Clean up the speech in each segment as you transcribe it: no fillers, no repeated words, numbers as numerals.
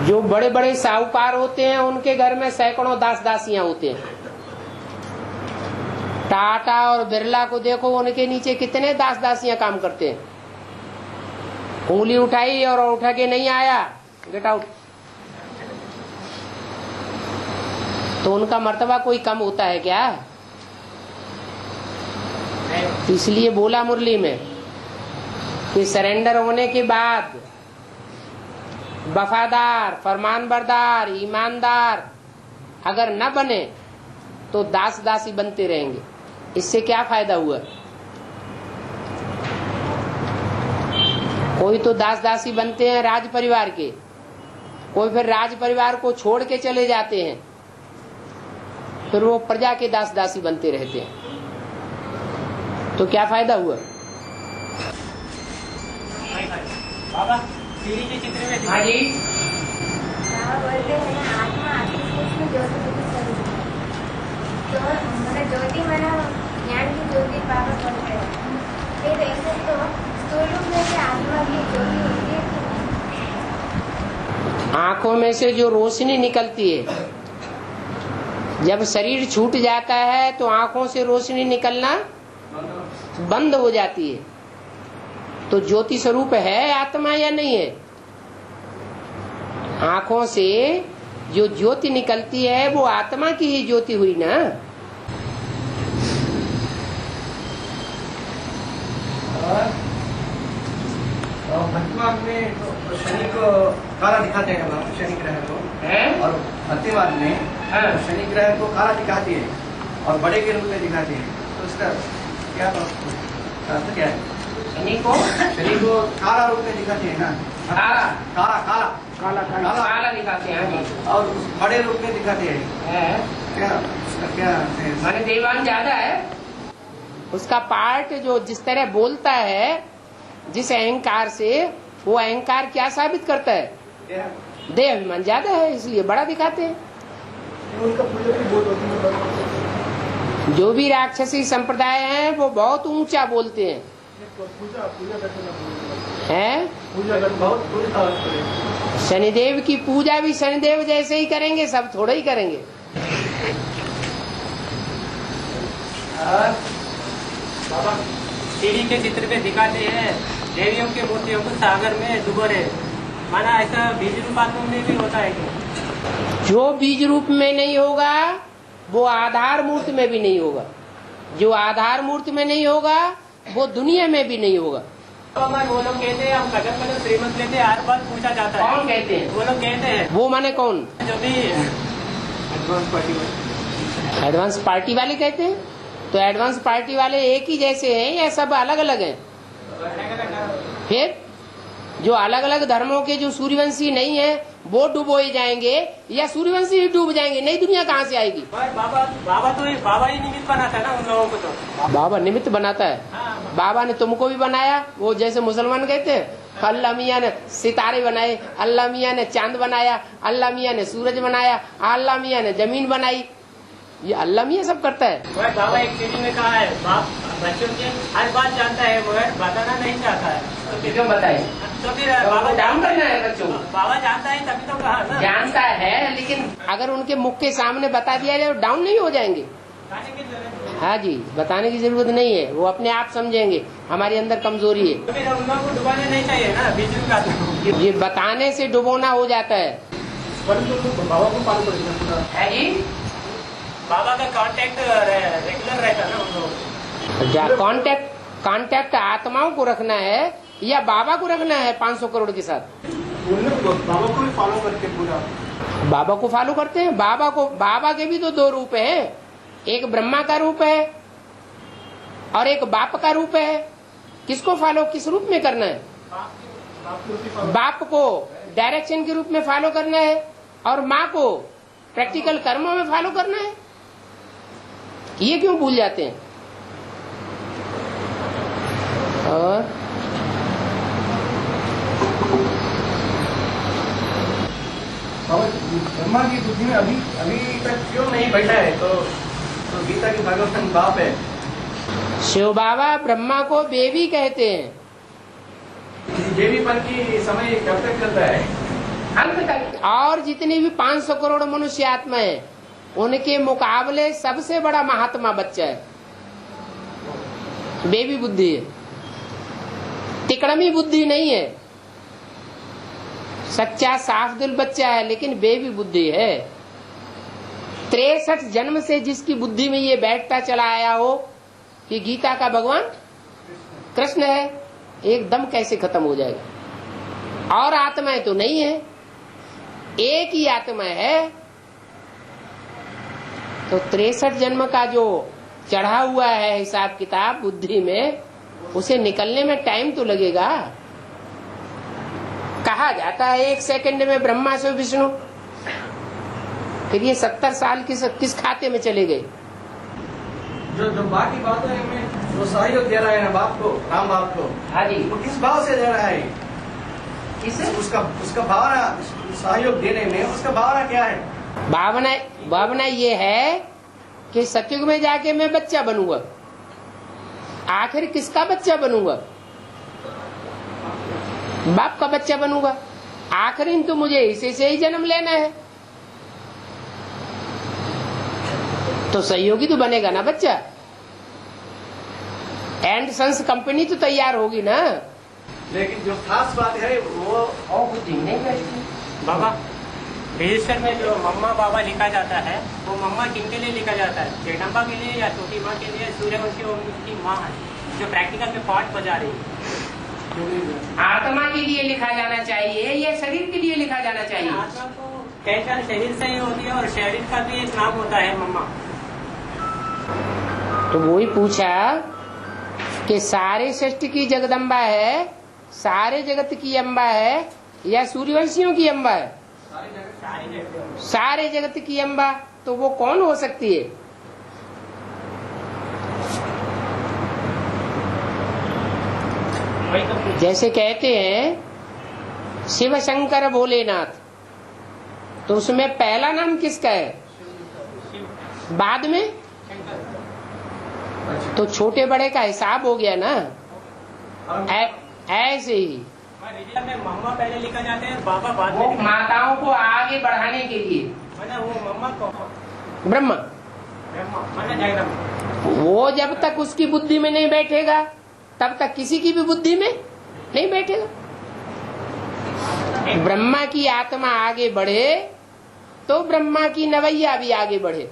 जो बड़े बड़े साहूकार होते हैं उनके घर में सैकड़ों दास दासियां होते हैं। टाटा और बिरला को देखो, उनके नीचे कितने दास दासियां काम करते हैं। उंगली उठाई और उठा के नहीं आया, गेट आउट। तो उनका मर्तबा कोई कम होता है क्या? इसलिए बोला मुरली में कि सरेंडर होने के बाद वफादार, फरमानबरदार, ईमानदार अगर न बने तो दास दासी बनते रहेंगे। इससे क्या फायदा हुआ? कोई तो दास दासी बनते हैं राज परिवार के, कोई फिर राज परिवार को छोड़ के चले जाते हैं, फिर वो प्रजा के दास दासी बनते रहते हैं। तो क्या फायदा हुआ? बाबा सीढ़ी के चित्र में हाँ जी, बोलते हैं ना, आत्मा आती है उसमें ज्योति तो मतलब ज्योति माना ज्ञान की ज्योति बाबा बोलते हैं। फिर ऐसे तो स्थूल रूप में से आत्मा की ज्योति होती है। आंखों में से जो रोशनी निकलती है, जब शरीर छूट जाता है तो आंखों से रोशनी निकलना बंद हो जाती है। तो ज्योति स्वरूप है आत्मा या नहीं है? आंखों से जो ज्योति निकलती है वो आत्मा की ही ज्योति हुई ना। भक्तिमार्ग में शनि को काला दिखाते हैं ना, शनि ग्रह को, और भक्तिमार्ग में शनि ग्रह को काला दिखाती है और बड़े के रूप में दिखाती है। तो उसका क्या अर्थ क्या है? शनि को काला रूप में दिखाती है ना, काला काला काला काला काला काला दिखाते हैं और बड़े रूप में दिखाते हैं। क्या उसका क्या माने देवान ज्यादा है। उसका पार्ट जो जिस तरह बोलता है, जिस अहंकार से, वो अहंकार क्या साबित करता है? देह अभिमान ज्यादा है, इसलिए बड़ा दिखाते हैं। उनका पूजा भी बहुत होती है। जो भी राक्षसी संप्रदाय हैं वो बहुत ऊंचा बोलते हैं। शनिदेव की पूजा भी शनिदेव जैसे ही करेंगे, सब थोड़ा ही करेंगे। बाबा सीढ़ी के चित्र में दिखाते हैं देवियों की मूर्तियों को सागर में डुबोरे, माना ऐसा बीज रूपात्मक में भी होता है क्या? जो बीज रूप में नहीं होगा वो आधार मूर्ति में भी नहीं होगा। जो आधार मूर्ति में नहीं होगा वो दुनिया में भी नहीं होगा। वो लोग कहते हैं हम कदम कदम श्रीमत लेते हैं, हर बात पूछा जाता है। कौन कहते हैं? वो लोग कहते हैं। वो माने कौन? जो भी एडवांस पार्टी वाले कहते हैं। तो एडवांस पार्टी वाले एक ही जैसे हैं या सब अलग अलग हैं? फिर जो अलग अलग धर्मों के जो सूर्यवंशी नहीं है वो डूबोए जाएंगे या सूर्यवंशी ही डूब जाएंगे? नई दुनिया कहाँ से आएगी? बाबा तो बाबा ही निमित्त बनाता है ना उन लोगों को। तो बाबा निमित्त बनाता है। बाबा ने तुमको भी बनाया, वो जैसे मुसलमान कहते हैं अल्लाह मियाँ ने सितारे बनाए, अल्लाह मियाँ ने चांद बनाया, अल्लाह मियाँ ने सूरज बनाया, अल्लाह मियाँ ने जमीन बनाई। ये अल्लाह मियाँ सब करता है। बाबा एक सीढ़ी में कहा है बाप बच्चों की हर बात जानता है, वो बताना नहीं चाहता है। तो क्यों बताए? तो फिर बाबा डाउन करना है बच्चों को। बाबा जानता है तभी तो कहा ना। जानता है, लेकिन अगर उनके मुख के सामने बता दिया जाए तो डाउन नहीं हो जाएंगे। हाँ जी, बताने की जरूरत नहीं है, वो अपने आप समझेंगे हमारे अंदर कमजोरी है। तो फिर उन लोगों को डुबाने नहीं चाहिए ना बीच का। ये बताने से डुबोना हो जाता है। बाबा को फॉलो करेगा है जी, बाबा का कांटेक्ट रेगुलर रहता है ना उन लोगों। कांटेक्ट आत्माओं को रखना है या बाबा को रखना है 500 करोड़ के साथ? बाबा को भी फॉलो करके पूरा। बाबा को फॉलो करते हैं। बाबा के भी तो दो रूप है, एक ब्रह्मा का रूप है और एक बाप का रूप है। किसको फॉलो किस रूप में करना है? बाप को डायरेक्शन के रूप में फॉलो करना है और माँ को प्रैक्टिकल कर्मों में फॉलो करना है। ये क्यों भूल जाते हैं? और ब्रह्मा की बुद्धि में अभी तक क्यों नहीं बैठा है? तो गीता की भगवान बाप है। शिव बाबा ब्रह्मा को बेबी कहते हैं। देवीपन की समय कब तक चलता है? अंत तक। और जितने भी 500 करोड़ मनुष्य आत्मा है, उनके मुकाबले सबसे बड़ा महात्मा बच्चा है, बेबी बुद्धि है, तिकड़मी बुद्धि नहीं है। सच्चा साफ दिल बच्चा है, लेकिन बेबी बुद्धि है। 63 जन्म से जिसकी बुद्धि में ये बैठता चला आया हो कि गीता का भगवान कृष्ण है, एकदम कैसे खत्म हो जाएगा। और आत्माएं तो नहीं है, एक ही आत्मा है। तो 63 जन्म का जो चढ़ा हुआ है हिसाब किताब बुद्धि में, उसे निकलने में टाइम तो लगेगा। कहा जाता है 1 सेकंड में ब्रह्मा से विष्णु, फिर ये 70 साल किस खाते में चले गए। जो बाकी बातों में जो सहयोग दे रहा है ना बाप को, राम बाप को, हाँ जी, वो किस भाव से दे रहा है? किसे? उसका भावना, सहयोग देने में उसका भावना क्या है? भावना ये है कि सतयुग में जाके मैं बच्चा बनूंगा। आखिर किसका बच्चा बनूंगा? बाप का बच्चा बनूंगा। आखिर तो मुझे इसी से ही जन्म लेना है, तो सहयोगी तो बनेगा ना बच्चा। एंड सन्स कंपनी तो तैयार होगी ना। लेकिन जो खास बात है वो और बुद्धि नहीं बैठती। बाबा, रजिस्टर में जो मम्मा बाबा लिखा जाता है, वो मम्मा किनके लिए लिखा जाता है? जगदम्बा के लिए या छोटी माँ के लिए? सूर्यवंशी उनकी माँ है जो प्रैक्टिकल में पार्ट बजा रही है। आत्मा के लिए लिखा जाना चाहिए या शरीर के लिए लिखा जाना चाहिए? आत्मा को पहचान शरीर से ही होती है, और शरीर का भी एक नाम होता है मम्मा। तो वही पूछा कि सारे सृष्टि की जगदम्बा है, सारे जगत की अम्बा है, या सूर्यवंशियों की अम्बा है? सारे जगत की अम्बा। तो वो कौन हो सकती है? जैसे कहते हैं शिव शंकर भोलेनाथ, तो उसमें पहला नाम किसका है? बाद में तो छोटे बड़े का हिसाब हो गया ना। ऐसे ही में मम्मा पहले लिखा जाता है, बाबा बाद में। वो माताओं को आगे बढ़ाने के लिए वो मम्मा को ब्रह्मा, जगदम्बा। वो जब तक उसकी बुद्धि में नहीं बैठेगा तब तक किसी की भी बुद्धि में नहीं बैठेगा। ब्रह्मा की आत्मा आगे बढ़े तो ब्रह्मा की नवैया भी आगे बढ़े,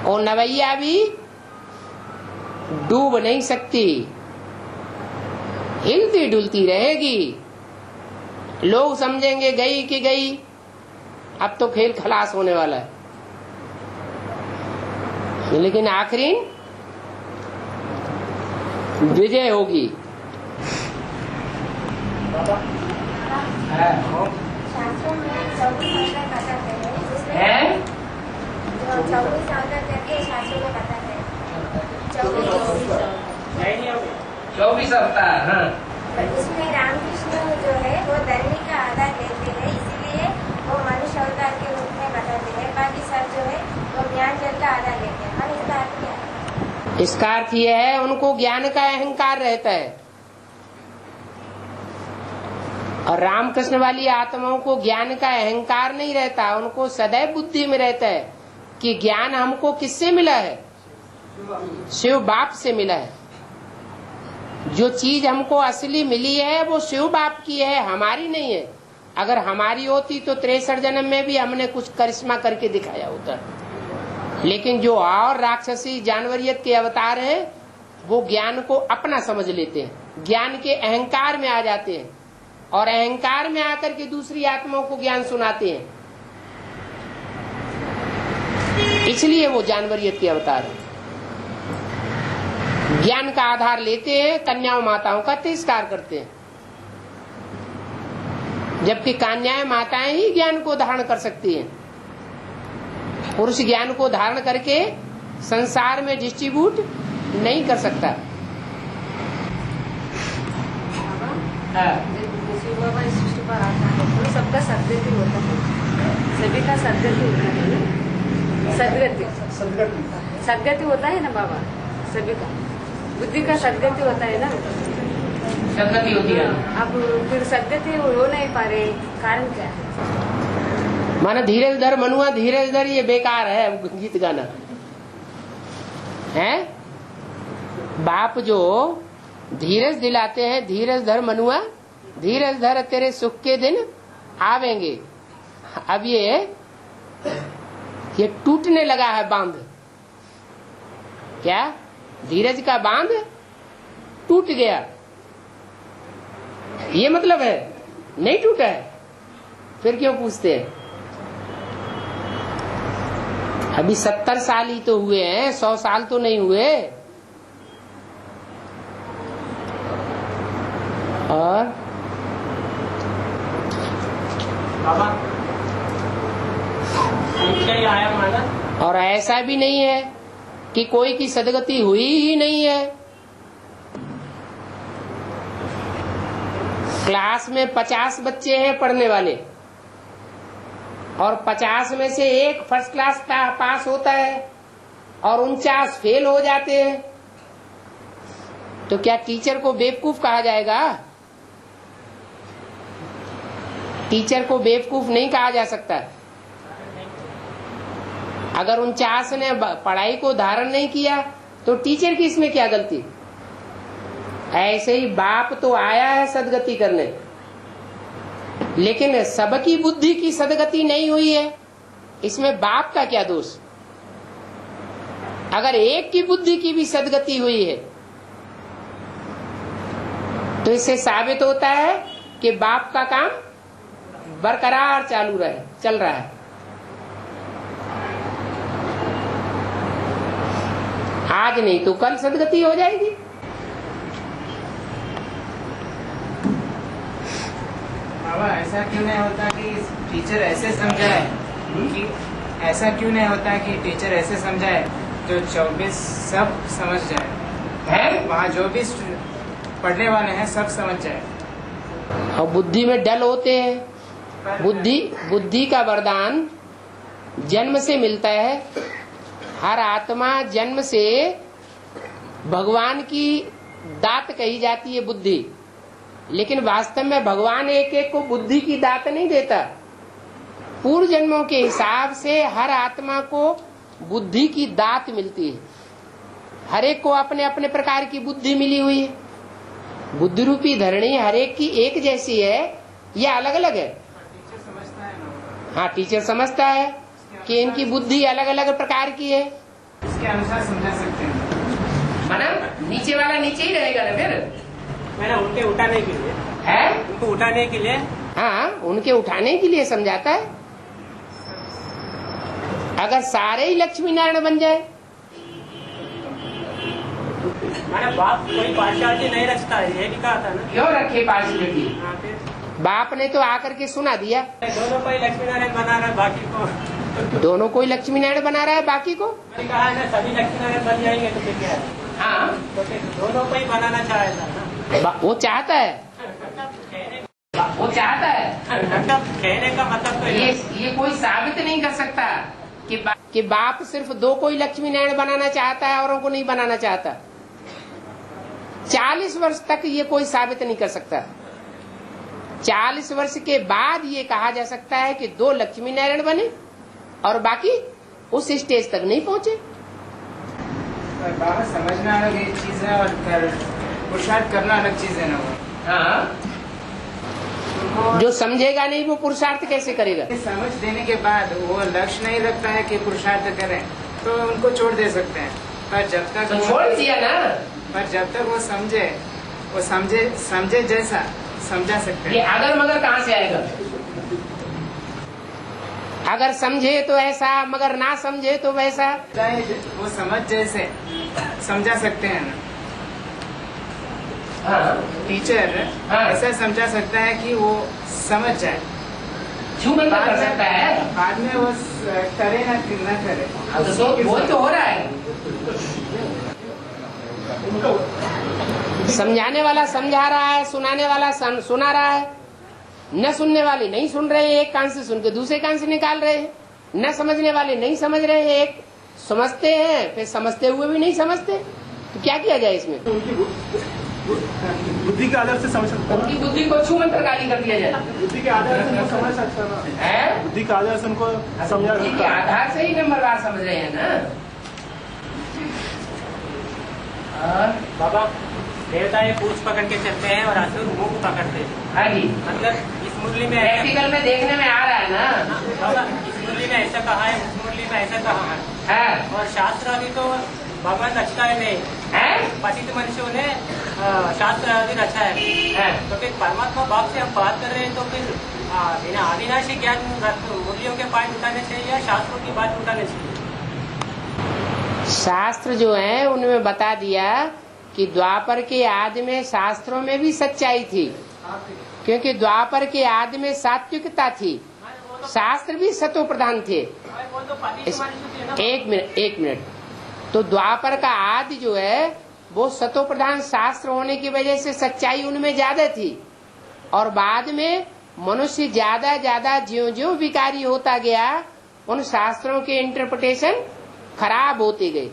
और नवैया भी डूब नहीं सकती, हिलती डुलती रहेगी। लोग समझेंगे गई कि गई, अब तो खेल खलास होने वाला है, लेकिन आखिरी विजय होगी। शास्त्रों में 24 अवतार बताते हैं, जिसमें जो 24 अवतार करके शास्त्रों में बताते हैं। 24 अवतार। हाँ, उसमें रामकृष्ण जो है वो धर्मी का आधार लेते हैं, इसीलिए वो मनुष्य अवतार के रूप में बताते हैं। बाकी सब जो है वो ज्ञान जल का आधार लेते हैं। और इसका अर्थ क्या है? इसका अर्थ यह है उनको ज्ञान का अहंकार रहता है, और रामकृष्ण वाली आत्माओं को ज्ञान का अहंकार नहीं रहता। उनको सदैव बुद्धि में रहता है कि ज्ञान हमको किससे मिला है? शिव बाप से मिला है। जो चीज हमको असली मिली है वो शिव बाप की है, हमारी नहीं है। अगर हमारी होती तो 63 जन्म में भी हमने कुछ करिश्मा करके दिखाया होता। लेकिन जो और राक्षसी जानवरियत के अवतार हैं वो ज्ञान को अपना समझ लेते हैं, ज्ञान के अहंकार में आ जाते हैं, और अहंकार में आकर के दूसरी आत्माओं को ज्ञान सुनाते हैं। इसलिए वो जानवरियत के अवतार हैं। ज्ञान का आधार लेते हैं, कन्याओं माताओं का तिरस्कार करते हैं, जबकि कन्याएं माताएं ही ज्ञान को धारण कर सकती हैं। पुरुष ज्ञान को धारण करके संसार में डिस्ट्रीब्यूट नहीं कर सकता। शिव बाबा इस सृष्टि पर आता है तो सबका सदगति होता है, सभी का सदगति होता है। सदगति होता है ना बाबा, सभी का बुद्धि का सदगति होता है ना। सदगति होती है। अब फिर सदगति हो नहीं पा रहे, कारण क्या है? माना धीरज धर मनुआ धीरज धर, ये बेकार है गीत गाना है। बाप जो धीरज दिलाते हैं, धीरज धर मनुआ धीरज धर, तेरे सुख के दिन आवेंगे। अब ये टूटने लगा है बांध। क्या? धीरज का बांध टूट गया, ये मतलब है? नहीं टूटा है, फिर क्यों पूछते हैं? अभी 70 साल ही तो हुए हैं, 100 साल तो नहीं हुए। और बाबा आया माना, और ऐसा भी नहीं है कि कोई की सदगति हुई ही नहीं है। क्लास में 50 बच्चे हैं पढ़ने वाले, और 50 में से एक फर्स्ट क्लास पास होता है और 49 फेल हो जाते हैं। तो क्या टीचर को बेवकूफ कहा जाएगा? टीचर को बेवकूफ नहीं कहा जा सकता। अगर 49 ने पढ़ाई को धारण नहीं किया तो टीचर की इसमें क्या गलती? ऐसे ही बाप तो आया है सदगति करने, लेकिन सबकी बुद्धि की सदगति नहीं हुई है, इसमें बाप का क्या दोष? अगर एक की बुद्धि की भी सदगति हुई है तो इससे साबित होता है कि बाप का काम बरकरार चल रहा है। आज नहीं तो कल सदगति हो जाएगी। बाबा ऐसा क्यों नहीं होता कि टीचर ऐसे समझाए कि ऐसा क्यों नहीं होता कि टीचर ऐसे समझाए जो 24 सब समझ जाए है? वहाँ जो भी पढ़ने वाले हैं सब समझ जाए। और बुद्धि में डल होते हैं। बुद्धि का वरदान जन्म से मिलता है। हर आत्मा जन्म से भगवान की दात कही जाती है बुद्धि, लेकिन वास्तव में भगवान एक एक को बुद्धि की दात नहीं देता। पूर्व जन्मों के हिसाब से हर आत्मा को बुद्धि की दात मिलती है। हर एक को अपने अपने प्रकार की बुद्धि मिली हुई है। बुद्धि रूपी धरणी हर एक की एक जैसी है या अलग अलग है? टीचर समझता है ना। हाँ, टीचर समझता है कि इनकी बुद्धि अलग अलग प्रकार की है। इसके अनुसार समझा सकते हैं। माना नीचे वाला नीचे ही रहेगा ना फिर। मैंने उनके उठाने के लिए है, उनको उठाने के लिए, हाँ, उनके उठाने के लिए समझाता है। अगर सारे ही लक्ष्मी नारायण बन जाए, मैंने बाप कोई पार्शियलिटी नहीं रखता है, ये भी कहा था ना। क्यों रखे पार्शियलिटी? हाँ, फिर बाप ने तो आकर के सुना दिया, दोनों को ही लक्ष्मी नारायण बना रहा है, बाकी को दोनों को ही लक्ष्मी नारायण बना रहा है, बाकी को मैंने कहा है ना सभी लक्ष्मी नारायण बन जाएंगे तो फिर क्या है? हाँ, तो फिर दोनों को ही बनाना चाहता ना। वो चाहता है, वो चाहता है। मतलब कहने का मतलब तो ये कोई साबित नहीं कर सकता कि बाप सिर्फ दो को ही लक्ष्मी नारायण बनाना चाहता है, औरों को नहीं बनाना चाहता। 40 वर्ष तक ये कोई साबित नहीं कर सकता। 40 वर्ष के बाद ये कहा जा सकता है कि 2 लक्ष्मी नारायण बने और बाकी उस स्टेज तक नहीं पहुंचे। बाबा समझना अलग एक चीज है और पुरुषार्थ करना अलग चीज है ना। वो हाँ, जो समझेगा नहीं वो पुरुषार्थ कैसे करेगा? समझ देने के बाद वो लक्ष्य नहीं रखता है कि पुरुषार्थ करें तो उनको छोड़ दे सकते हैं। पर जब तक तो छोड़ दिया ना। पर जब तक वो समझे जैसा समझा सकते ये हैं। अगर मगर कहाँ से आएगा? अगर समझे तो ऐसा, मगर ना समझे तो वैसा। चाहे वो समझ जैसे समझा सकते हैं ना। हाँ, टीचर हाँ। ऐसा समझा सकता है कि वो समझ जाए। क्यों नहीं कर सकता है? बाद में वो करे ना करे। तो वो तो हो रहा है। समझाने वाला समझा रहा है, सुनाने वाला सुना रहा है, न सुनने वाले नहीं सुन रहे हैं, एक कान से सुन के दूसरे कान से निकाल रहे हैं, न समझने वाले नहीं समझ रहे हैं, एक समझते हैं फिर समझते हुए भी नहीं समझते। तो क्या किया जाए इसमें? बुद्धि के आधार से समझ सकता उनकी बुद्धि को छू मंत्र गाली कर दिया जाए। बुद्धि के आधार से उनको समझ सकता है, बुद्धि के आधार से उनको समझा बुद्धि के आधार से ही नंबरवार समझ रहे हैं ना। बाबा देवता ये पूछ पकड़ के चलते हैं और असुर मुख पकड़ते हैं। हाँ जी, मतलब इस मुरली में प्रैक्टिकल में देखने में आ रहा है ना। बाबा इस मुरली में ऐसा कहा है, उस मुरली में ऐसा कहा है, है, और शास्त्र आदि तो भगवान रचता है नहीं है, पतित मनुष्यों ने शास्त्र आदि रचा है। तो फिर परमात्मा बाप से हम बात कर रहे हैं, तो फिर बिना अविनाशी ज्ञान मुरलियों के पाठ उठाने चाहिए या शास्त्रों की बात उठाने चाहिए? शास्त्र जो है उनमें बता दिया कि द्वापर के आदि में शास्त्रों में भी सच्चाई थी, क्योंकि द्वापर के आदि में सात्विकता थी, शास्त्र भी सतो प्रधान थे। एक मिनट, तो द्वापर का आदि जो है वो सतो प्रधान शास्त्र होने की वजह से सच्चाई उनमें ज्यादा थी, और बाद में मनुष्य ज्यादा ज्यादा ज्यों-ज्यों विकारी होता गया उन शास्त्रों के इंटरप्रिटेशन खराब होते गए।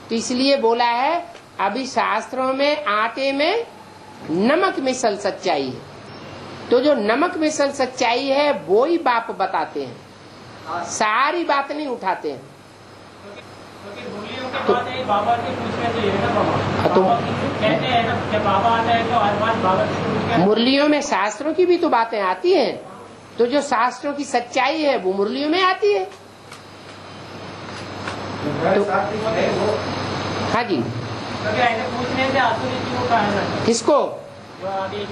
तो इसलिए बोला है अभी शास्त्रों में आटे में नमक मिसल सच्चाई है, तो जो नमक मिसल सच्चाई है वो ही बाप बताते हैं, सारी बात नहीं उठाते हैं। तो बाबा से पूछना चाहिए ना बाबा। तो कहते हैं ना जब बाबा आता है तो हर बात बाबा से पूछ के। मुरलियों में शास्त्रों की भी तो बातें आती हैं, तो जो शास्त्रों की सच्चाई है वो मुरलियों में आती है। तो हाँ जी, ऐसे पूछने से आसुरी क्यों कहा? किसको? सभी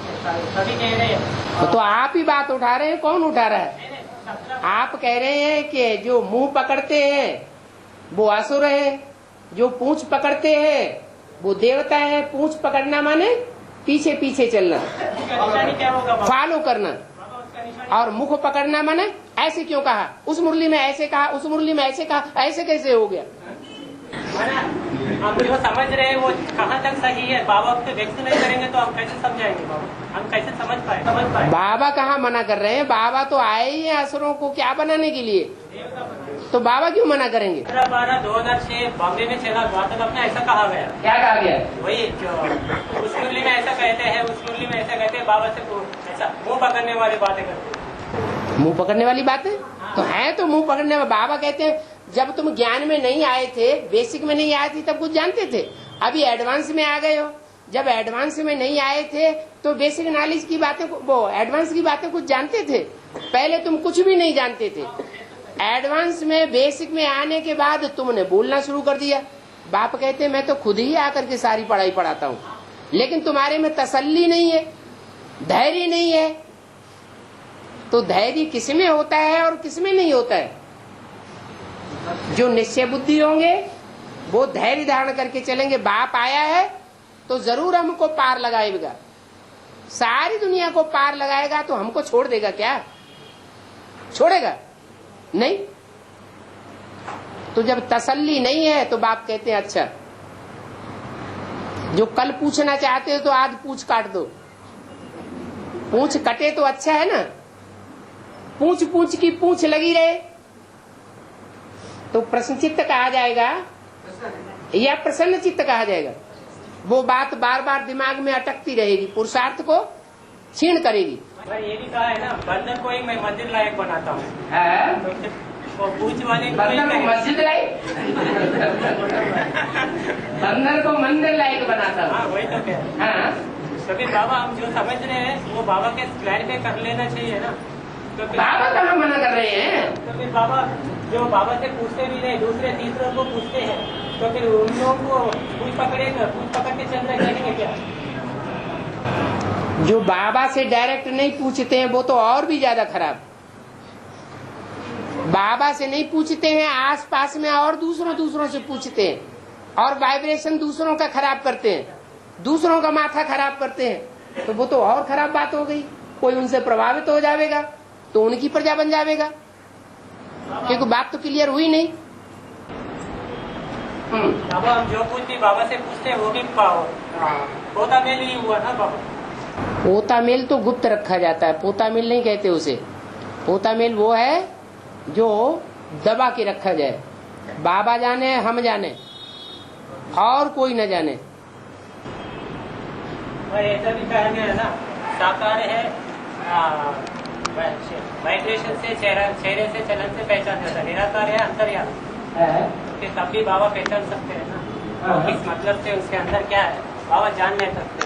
कह रहे हैं। तो आप ही बात उठा रहे हैं, कौन उठा रहा है? आप कह रहे हैं कि जो मुंह पकड़ते हैं वो असुर है, जो पूंछ पकड़ते हैं वो देवता है। पूंछ पकड़ना माने पीछे पीछे चलना, फॉलो करना, और मुख पकड़ना माने ऐसे क्यों कहा, उस मुरली में ऐसे कहा, उस मुरली में ऐसे कहा, ऐसे कैसे हो गया? हम जो समझ रहे हैं वो कहाँ तक सही है? बाबा को व्यक्त नहीं करेंगे तो हम कैसे समझाएंगे बाबा? हम कैसे समझ पाए? बाबा कहाँ मना कर रहे हैं? बाबा तो आए ही हैं असुरों को क्या बनाने के लिए, तो बाबा क्यों मना करेंगे? 2006 बॉम्बे में चला गौतम अपने ऐसा कहा गया। क्या कहा गया? वही जो उस मुरली में ऐसा कहते हैं, उस मुरली में ऐसा कहते हैं, बाबा से ऐसा मुंह पकड़ने वाली बातें करते हैं। मुंह पकड़ने वाली बातें तो है, तो मुंह पकड़ने वाले बाबा कहते हैं जब तुम ज्ञान में नहीं आए थे, बेसिक में नहीं आए थे तब कुछ जानते थे, अभी एडवांस में आ गए हो। जब एडवांस में नहीं आए थे तो बेसिक नॉलेज की बातें, वो एडवांस की बातें कुछ जानते थे, पहले तुम कुछ भी नहीं जानते थे। एडवांस में बेसिक में आने के बाद तुमने बोलना शुरू कर दिया। बाप कहते मैं तो खुद ही आकर के सारी पढ़ाई पढ़ाता हूँ, लेकिन तुम्हारे में तसल्ली नहीं है, धैर्य नहीं है। तो धैर्य किसमें होता है और किसमें नहीं होता है? जो निश्चय बुद्धि होंगे वो धैर्य धारण करके चलेंगे। बाप आया है तो जरूर हमको पार लगाएगा, सारी दुनिया को पार लगाएगा, तो हमको छोड़ देगा क्या? छोड़ेगा नहीं। तो जब तसल्ली नहीं है तो बाप कहते हैं अच्छा, जो कल पूछना चाहते हो तो आज पूछ काट दो। पूछ कटे तो अच्छा है ना, पूछ पूछ की पूछ लगी रहे तो प्रश्न चित्त कहा जाएगा या प्रसन्न चित्त कहा जाएगा? वो बात बार बार दिमाग में अटकती रहेगी, पुरुषार्थ को क्षीण करेगी। ये भी कहा है ना, बंदर को ही मैं मंदिर लायक बनाता हूँ। तो पूछ वाले बंदर को मस्जिद लायक, बंदर को मंदिर लायक बनाता हूँ। हाँ वही तो क्या। तो फिर बाबा हम जो समझ रहे हैं वो बाबा के क्लैरिफाई कर लेना चाहिए ना। तो बाबा कहाँ मना कर रहे हैं? तो फिर बाबा जो बाबा से पूछते भी नहीं, दूसरे तीसरों को पूछते हैं, तो फिर उन लोगों को पूछ पकड़ के चल रहे करेंगे क्या? जो बाबा से डायरेक्ट नहीं पूछते हैं वो तो और भी ज्यादा खराब। बाबा से नहीं पूछते हैं, आस पास में और दूसरों से पूछते हैं, और वाइब्रेशन दूसरों का खराब करते हैं, दूसरों का माथा खराब करते हैं, तो वो तो और खराब बात हो गई। कोई उनसे प्रभावित हो जाएगा तो उनकी प्रजा बन जाएगा, क्योंकि बात तो क्लियर हुई नहीं। बाबा हम जो कुछ भी बाबा से पूछते हैं वो भी पोता मेल ही हुआ ना बाबा। पोता मेल तो गुप्त रखा जाता है, पोता मेल नहीं कहते उसे। पोता मेल वो है जो दबा के रखा जाए, बाबा जाने हम जाने और कोई न जाने। और ऐसा भी कहा गया है ना, साकार है वाइब्रेशन से, चेहरे से, चलन से पहचान जाता है। निराकार है अंतर्यामी, तो तब भी बाबा पहचान सकते हैं ना, और किस मतलब से उसके अंदर क्या है बाबा जान नहीं सकते।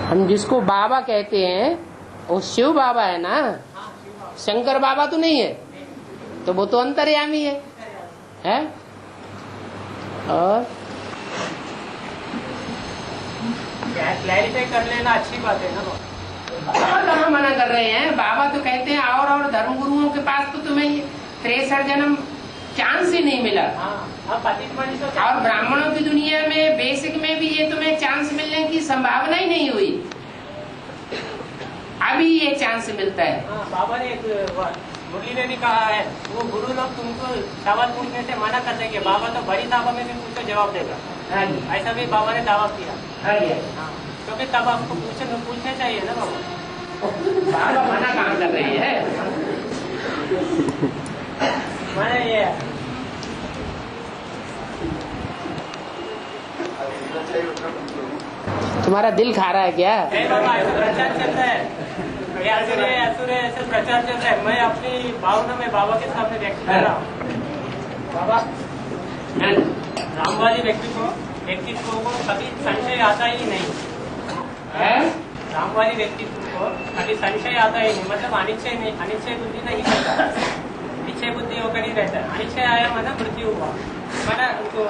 हम जिसको बाबा कहते हैं वो शिव बाबा है ना, शंकर बाबा तो नहीं है, तो वो तो अंतर्यामी है? और क्लैरिफाई कर लेना अच्छी बात है ना। कहाँ मना कर रहे हैं? बाबा तो कहते हैं और धर्म गुरुओं के पास तो तुम्हें 63 जन्म चांस ही नहीं मिला, और ब्राह्मणों की दुनिया में बेसिक में भी ये तुम्हें चांस मिलने की संभावना ही नहीं हुई, अभी ये चांस मिलता है। बाबा ने मुरली ने भी कहा है, वो गुरु लोग तुमको सवाल पूछने से मना कर देंगे, बाबा तो बड़ी दावा में भी पूछो जवाब देगा। ऐसा भी बाबा ने दावा किया। तो फिर तब आपको पूछने चाहिए ना बाबा। बाबा मना कहाँ कर रही है? मैंने ये तुम्हारा दिल खा रहा है क्या? बाबा ऐसा प्रचार चल रहा है, ऐसे प्रचार चल रहा है। मैं अपनी भावना में बाबा के सामने व्यक्त कर रहा हूँ। बाबा रामवादी व्यक्तित्व को कभी संशय आता ही नहीं है। रामवादी व्यक्तित्व को कभी संशय आता ही नहीं, मतलब अनिश्चय नहीं, अनिश्चय बुद्धि नहीं करता, निश्चय बुद्धि होकर ही रहता है। अनिश्चय आया माना मृत्यु हुआ, माना उनको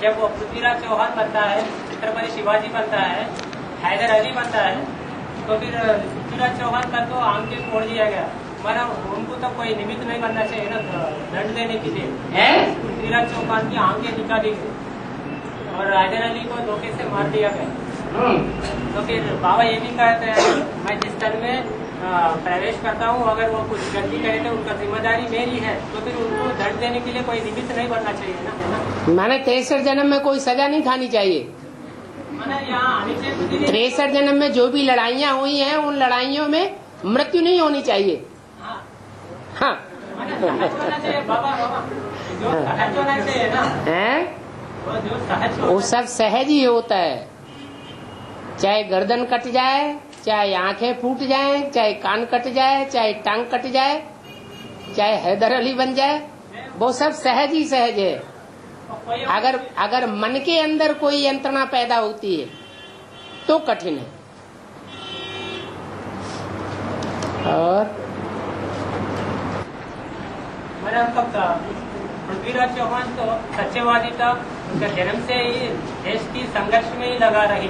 जब वो पृथ्वीराज चौहान बनता है, छत्रपति शिवाजी बनता है, हैदर अली बनता है, तो फिर पृथ्वीराज चौहान का तो आम के फोड़ दिया गया, माना उनको तो कोई निमित्त नहीं बनना चाहिए ना दंड देने के लिए। पृथ्वीराज चौहान की आंखें निकाली गई और हैदर अली को धोखे से मार दिया गया। तो फिर बाबा ये भी कहते हैं, मैं जिस तन में प्रवेश करता हूँ, अगर वो कुछ गलती करे तो उनका जिम्मेदारी मेरी है, तो फिर उनको दंड देने के लिए कोई निमित्त नहीं बनना चाहिए ना। माने 63 जन्म में कोई सजा नहीं खानी चाहिए। 63 जन्म में जो भी लड़ाइयाँ हुई हैं, उन लड़ाइयों में मृत्यु नहीं होनी चाहिए। हाँ, बाबा जो सहज होना चाहिए ना, जो सहज वो सब सहज ही होता है। चाहे गर्दन कट जाए, चाहे आंखें फूट जाए, चाहे कान कट जाए, चाहे टांग कट जाए, चाहे हैदर अली बन जाए, वो सब सहज ही सहज है। अगर मन के अंदर कोई यंत्रणा पैदा होती है तो कठिन है। और पृथ्वीराज चौहान तो सत्यवादी था, उनका जन्म से ही देश की संघर्ष में ही लगा रही,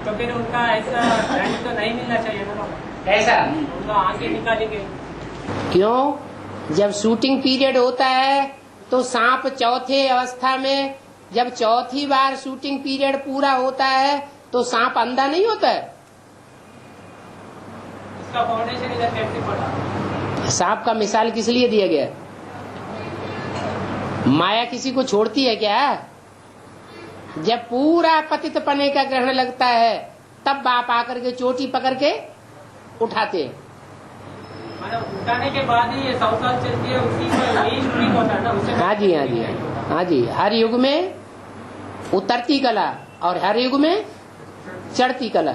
तो फिर उनका ऐसा दंड तो नहीं मिलना चाहिए ना। ऐसा उनका आंखें निकाली गई। क्यों? जब शूटिंग पीरियड होता है तो सांप चौथे अवस्था में, जब चौथी बार शूटिंग पीरियड पूरा होता है तो सांप अंधा नहीं होता है। उसका फाउंडेशन इधर कैसे पड़ा? सांप का मिसाल किस लिए दिया गया? माया किसी को छोड़ती है क्या? जब पूरा पतित पने का ग्रहण लगता है तब बाप आकर के चोटी पकड़ के उठाते हैं। उठाने के बाद ही ये 100 साल चलती है, उसी में ठीक होता है ना। हाँ जी, हाँ जी, हाँ जी। हर युग में उतरती कला और हर युग में चढ़ती कला।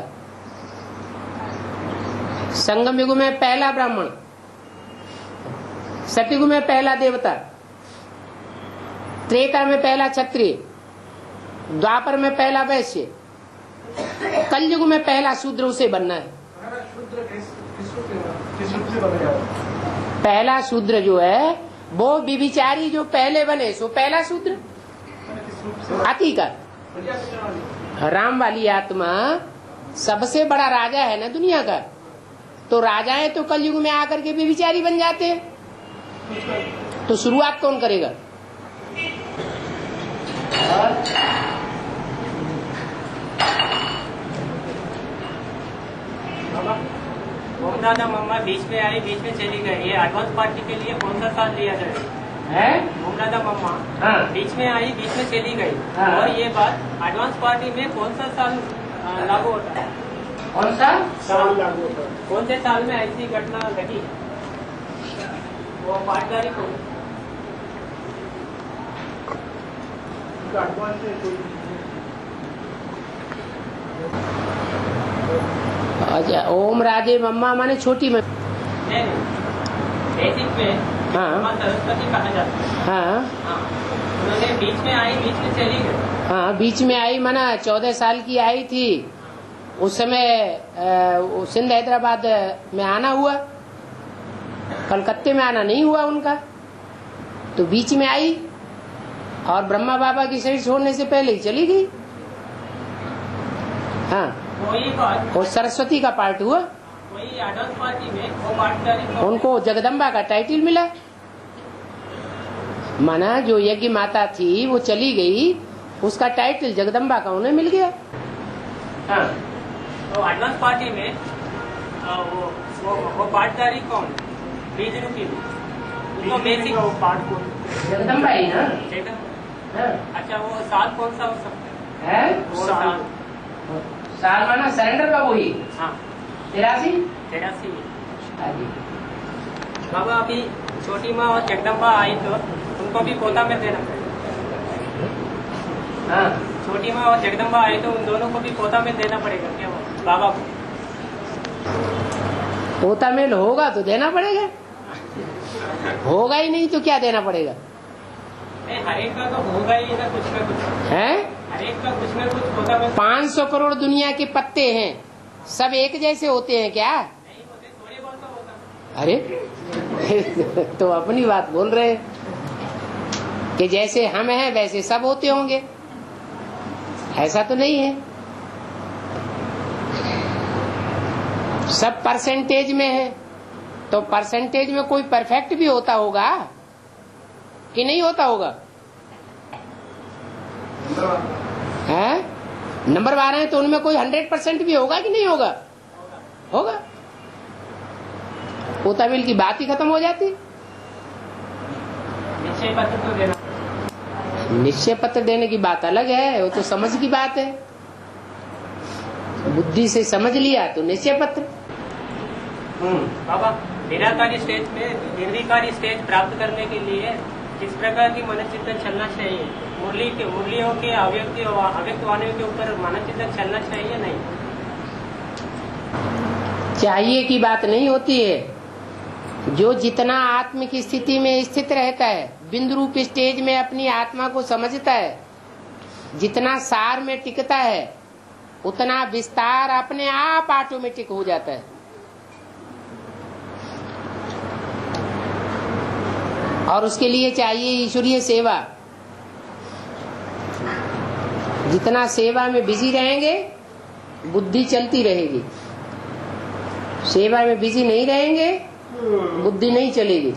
संगम युग में पहला ब्राह्मण, सतयुग में पहला देवता, त्रेता में पहला क्षत्रिय, द्वापर में पहला वैश्य, कलयुग में पहला शूद्र उसे बनना है। पहला शूद्र जो है वो विभिचारी जो पहले बने सो पहला शूद्र। अति का राम वाली आत्मा सबसे बड़ा राजा है ना दुनिया का, तो राजाएं तो कलयुग में आकर के विभिचारी बन जाते हैं, तो शुरुआत कौन करेगा? ओम दादा मम्मा बीच में आई, बीच में चली गई, ये एडवांस पार्टी के लिए कौन सा साल लिया जाए? ओम दादा मम्मा बीच में आई, बीच में चली गई, और ये बात एडवांस पार्टी में कौन सा साल लागू होता है? कौन सा साल लागू होता है? कौन से साल में ऐसी घटना घटी? वो पाठदारी को अच्छा, ओम राधे मम्मा माने छोटी में। नहीं, बेसिक में हाँ। माँ सरस्वती कहा जाता है। हाँ हाँ, उन्होंने बीच में आई, बीच में चली गई। हाँ, बीच में आई माना 14 साल की आई थी। उस समय सिंध हैदराबाद में आना हुआ, कलकत्ते में आना नहीं हुआ उनका, तो बीच में आई और ब्रह्मा बाबा की शरीर छोड़ने से पहले ही चली गई। हाँ, वही बात, और सरस्वती का पार्ट हुआ, वही एडवांस पार्टी में वो पार्टनर उनको जगदम्बा का टाइटल मिला। माना जो यज्ञ माता थी वो चली गई, उसका टाइटल जगदम्बा का उन्हें मिल गया। हाँ, तो एडवांस पार्टी में वो पार्टदारी कौन? बीज रूपी में उनको बेसिक पार्ट कौन? जगदम्बा ही ना। हाँ। अच्छा, वो साल कौन सा हो सकता है? वो साल? साल माना सरेंडर का वही हाँ, 83। बाबा अभी छोटी माँ और जगदम्बा आई तो उनको भी पोता में देना पड़ेगा। हाँ, छोटी माँ और जगदम्बा आई तो उन दोनों को भी पोता में देना पड़ेगा क्या बाबा को? पोता मेल होगा तो देना पड़ेगा, होगा ही नहीं तो क्या देना पड़ेगा? नहीं, हर एक का तो होगा ही ना कुछ न कुछ है। हर एक का कुछ न कुछ पोता में 500 करोड़ दुनिया के पत्ते हैं, सब एक जैसे होते हैं क्या? नहीं होते, थोड़े बहुत तो होता। अरे तो अपनी बात बोल रहे हैं कि जैसे हम हैं वैसे सब होते होंगे, ऐसा तो नहीं है। सब परसेंटेज में है, तो परसेंटेज में कोई परफेक्ट भी होता होगा कि नहीं होता होगा? हैं? नंबर 12 है तो उनमें कोई 100% भी होगा कि नहीं होगा? होगा। पोता बिल की बात ही खत्म हो जाती। निश्चय पत्र तो देना। निश्चय पत्र देने की बात अलग है, वो तो समझ की बात है। बुद्धि से समझ लिया तो निश्चय पत्र। बाबा, निराकारी स्टेज में निर्विकारी स्टेज प्राप्त करने के लिए किस प्रकार की मनोचिंतन चलना चाहिए? मुरलियों के अव्यक्त वाणियों के ऊपर मनोचिंतन चलना चाहिए नहीं? चाहिए की बात नहीं होती है। जो जितना आत्म की स्थिति में स्थित रहता है, बिंदु रूप स्टेज में अपनी आत्मा को समझता है, जितना सार में टिकता है, उतना विस्तार अपने आप ऑटोमेटिक हो जाता है। और उसके लिए चाहिए ईश्वरीय सेवा। जितना सेवा में बिजी रहेंगे, बुद्धि चलती रहेगी। सेवा में बिजी नहीं रहेंगे, बुद्धि नहीं चलेगी।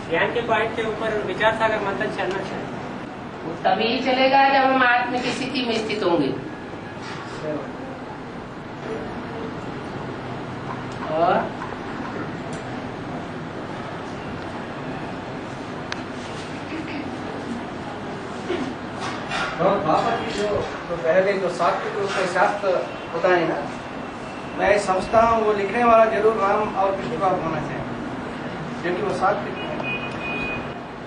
ज्ञान के पॉइंट के ऊपर विचार सागर मंथन चलना चाहिए। तभी चलेगा जब हम आत्म की स्थिति में स्थित होंगे। और बाबा की जो पहले जो सात्विक रूप से शास्त्र होता है ना, मैं समझता हूँ वो लिखने वाला जरूर राम और कृष्ण का होना चाहिए, क्योंकि वो सात्विक है।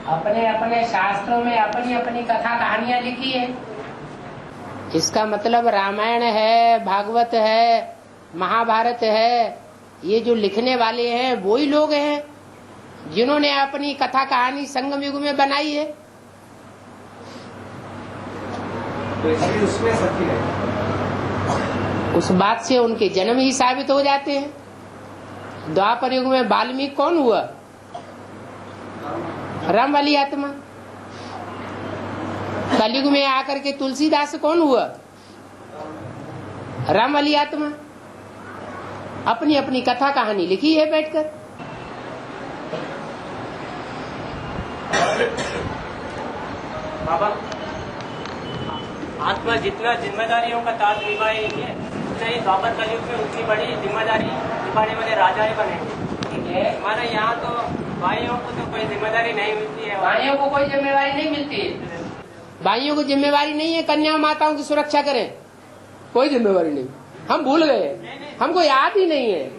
अपने अपने शास्त्रों में अपनी अपनी कथा कहानियां लिखी है। इसका मतलब रामायण है, भागवत है, महाभारत है, ये जो लिखने वाले हैं वो ही लोग हैं जिन्होंने अपनी कथा कहानी संगम युग में बनाई है। तो इसलिए उसमें सत्य है। उस बात से उनके जन्म ही साबित हो जाते हैं। द्वापर युग में वाल्मीकि कौन हुआ? राम वाली आत्मा। कलयुग में आकर के तुलसीदास कौन हुआ? राम वाली आत्मा। अपनी अपनी कथा कहानी लिखी है बैठकर। बाबा, आत्मा जितना जिम्मेदारियों का ताज निभाएगी, उतना ही द्वापर कलयुग में उतनी बड़ी जिम्मेदारी निभाने वाले राजा ही बनेंगे। ठीक है। हमारे यहाँ तो भाइयों को तो कोई जिम्मेदारी नहीं मिलती है। भाइयों को कोई जिम्मेवारी नहीं मिलती है। भाइयों को जिम्मेवारी नहीं है कन्या माताओं की सुरक्षा करें, कोई जिम्मेवारी नहीं। हम भूल गए, हमको याद ही नहीं है।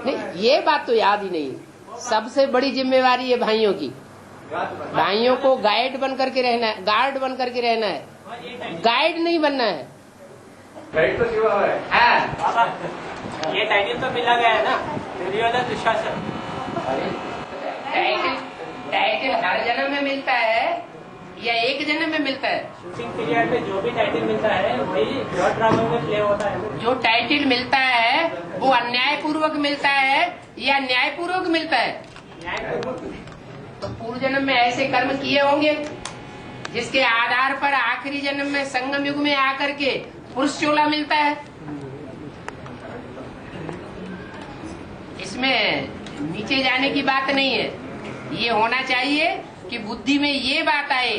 नहीं, ये बात तो याद ही नहीं। सबसे बड़ी जिम्मेवारी है भाइयों की। भाइयों को गाइड बन करके रहना है, गार्ड बन करके रहना है। गाइड नहीं बनना है। गाइड तो शिव है। हाँ, बाबा ये टाइटल तो मिला गया है ना, दुर्योधन दुशासन। टाइटल हर जन्म में मिलता है या एक जन्म में मिलता है? शूटिंग पीरियड में जो भी टाइटल मिलता है वही ब्रॉड ड्रामा में प्ले होता है। जो टाइटल मिलता है वो अन्यायपूर्वक मिलता है या न्यायपूर्वक मिलता है? तो पूर्व जन्म में ऐसे कर्म किए होंगे जिसके आधार पर आखिरी जन्म में संगम युग में आकर के पुरुष चोला मिलता है। इसमें नीचे जाने की बात नहीं है। ये होना चाहिए कि बुद्धि में ये बात आए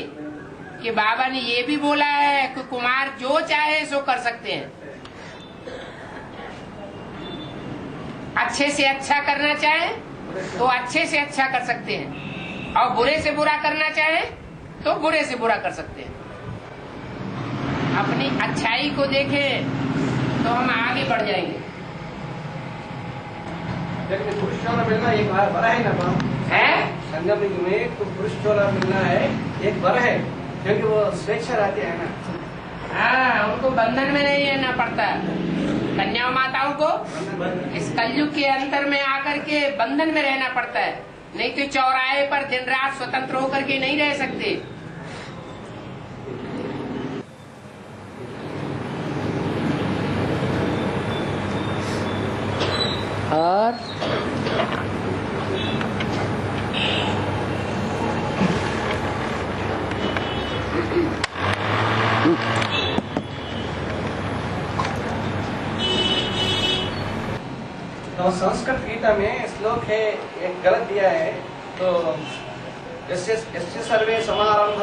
कि बाबा ने ये भी बोला है कि कुमार जो चाहे सो कर सकते हैं। अच्छे से अच्छा करना चाहे तो अच्छे से अच्छा कर सकते हैं और बुरे से बुरा करना चाहे तो बुरे से बुरा कर सकते हैं। अपनी अच्छाई को देखें तो हम आगे बढ़ जाएंगे। लेकिन पुरुष चोला मिलना एक बड़ा है ना बाप है संगम युग में तो पुरुष चोला मिलना है एक बड़ा है, क्योंकि वो स्वेच्छा रहती है ना। हाँ, उनको बंधन में नहीं रहना पड़ता। कन्या माताओं को इस कलयुग के अंतर में आकर के बंधन में रहना पड़ता है, नहीं तो चौराहे पर दिन रात स्वतंत्र होकर के नहीं रह सकते। और तो संस्कृत गीता में श्लोक है एक गलत दिया है, तो यस्य सर्वे समारंभ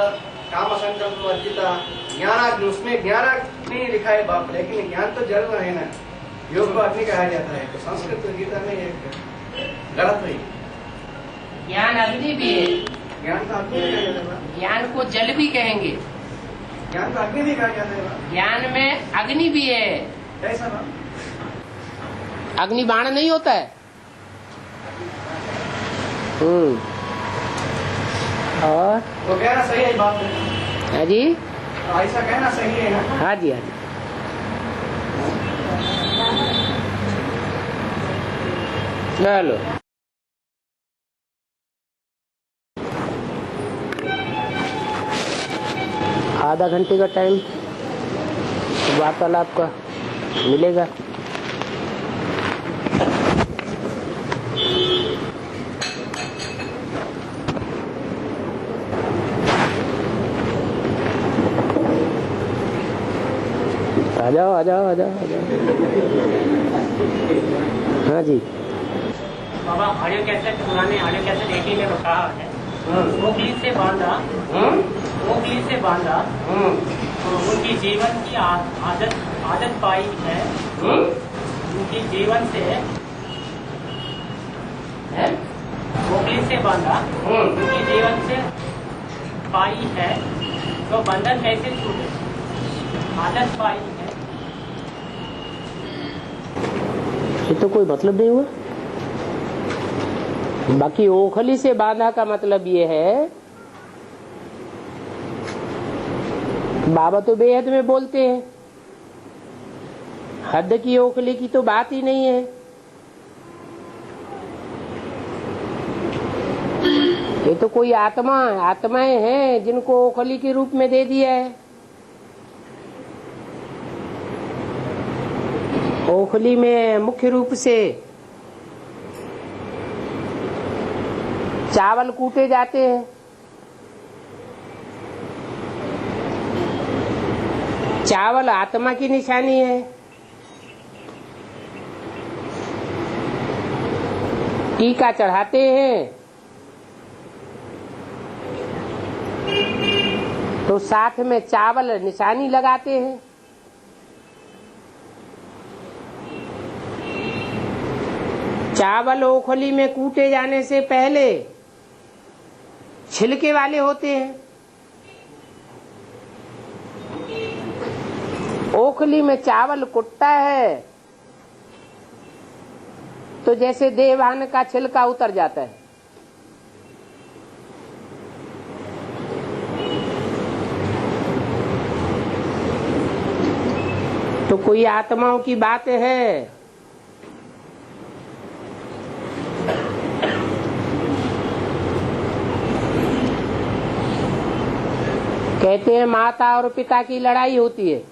काम संकल्प वर्जिता ज्ञानाग्नि, उसमें ज्ञानाग्नि लिखा है बाप, लेकिन ज्ञान तो जरूर है ना, योग को अग्नि कहा जाता है। तो संस्कृत गीता में एक गलत हुई। ज्ञान अग्नि भी है, ज्ञान का अग्नि कहा जाता है, ज्ञान को जल भी कहेंगे, ज्ञान का अग्नि भी कहा जाता है। ज्ञान में अग्नि भी है। कैसा बाप? अग्नि बाण नहीं होता है। और वो कहना सही है बात, हाँ जी, ऐसा कहना सही है ना। हाँ जी, हाँ जी। चलो, आधा घंटे का टाइम वार्तालाप का मिलेगा। आ जाओ, आ जाओ, आ जाओ, आ जाओ। हाँ जी। बाबा ऑडियो कैसेट, पुराने ऑडियो कैसेट 80 में कहा है, ओखली से बांधा, ओखली से बांधा, उनकी जीवन की आदत पाई है, उनकी जीवन से ओखली से बांधा, उनकी जीवन से पाई है, तो बंधन कैसे छूटे? आदत पाई है। ये तो कोई मतलब नहीं हुआ। बाकी ओखली से बांधा का मतलब ये है, बाबा तो बेहद में बोलते हैं, हद की ओखली की तो बात ही नहीं है। ये तो कोई आत्माएं हैं जिनको ओखली के रूप में दे दिया है। ओखली में मुख्य रूप से चावल कूटे जाते हैं। चावल आत्मा की निशानी है। टीका चढ़ाते हैं तो साथ में चावल निशानी लगाते हैं। चावल ओखली में कूटे जाने से पहले छिलके वाले होते हैं। ओखली में चावल कुटता है तो जैसे देवान का छिलका उतर जाता है। तो कोई आत्माओं की बात है। कहते हैं माता और पिता की लड़ाई होती है,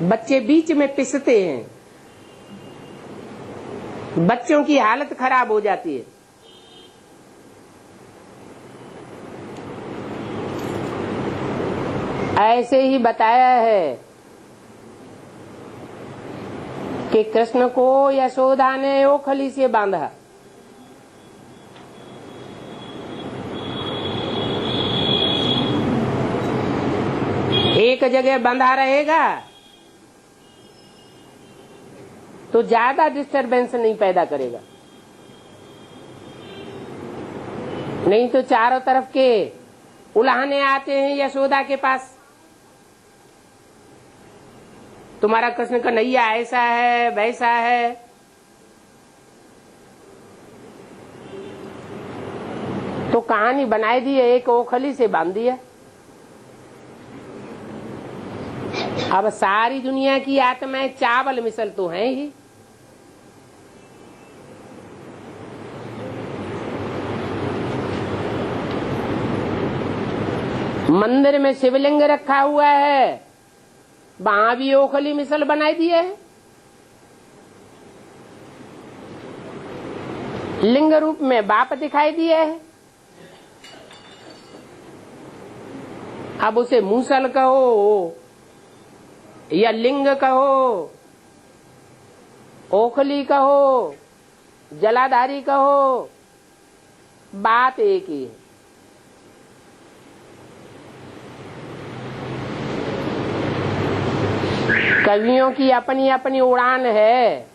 बच्चे बीच में पिसते हैं, बच्चों की हालत खराब हो जाती है। ऐसे ही बताया है कि कृष्ण को यशोदा ने ओखली से बांधा। एक जगह बंधा रहेगा तो ज्यादा डिस्टरबेंस नहीं पैदा करेगा, नहीं तो चारों तरफ के उलाहने आते हैं यशोदा के पास। तुम्हारा कृष्ण कन्हैया ऐसा है वैसा है। तो कहानी बनाई दी है, एक ओखली से बांध दिया। अब सारी दुनिया की आत्माएं चावल मिसल तो हैं ही। मंदिर में शिवलिंग रखा हुआ है, वहां भी ओखली मिसल बनाई दी है। लिंग रूप में बाप दिखाई दिए है। अब उसे मूसल कहो या लिंग कहो, ओखली कहो, जलाधारी कहो, बात एक ही है। कवियों की अपनी अपनी उड़ान है,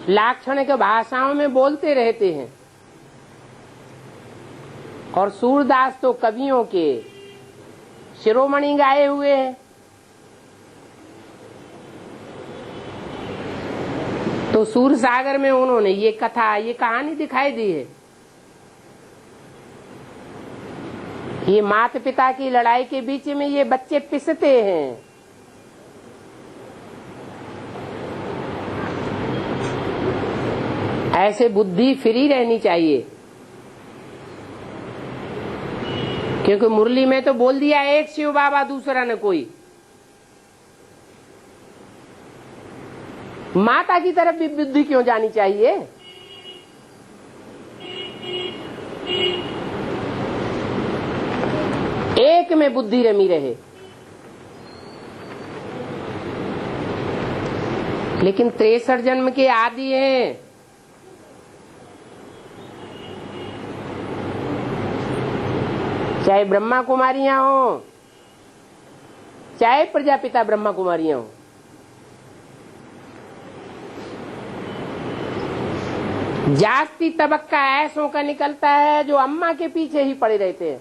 लाक्षणिक भाषाओं में बोलते रहते हैं। और सूरदास तो कवियों के शिरोमणि गाए हुए हैं। तो सूर सागर में उन्होंने ये कथा, ये कहानी दिखाई दी है। ये माता पिता की लड़ाई के बीच में ये बच्चे पिसते हैं। ऐसे बुद्धि फ्री रहनी चाहिए, क्योंकि मुरली में तो बोल दिया एक शिव बाबा दूसरा न कोई। माता की तरफ भी बुद्धि क्यों जानी चाहिए? एक में बुद्धि रमी रहे। लेकिन 63 जन्म के आदि हैं। चाहे ब्रह्मा कुमारियां हो, चाहे प्रजापिता ब्रह्मा कुमारियां हो, जाति तबक्का ऐसों का निकलता है जो अम्मा के पीछे ही पड़े रहते हैं।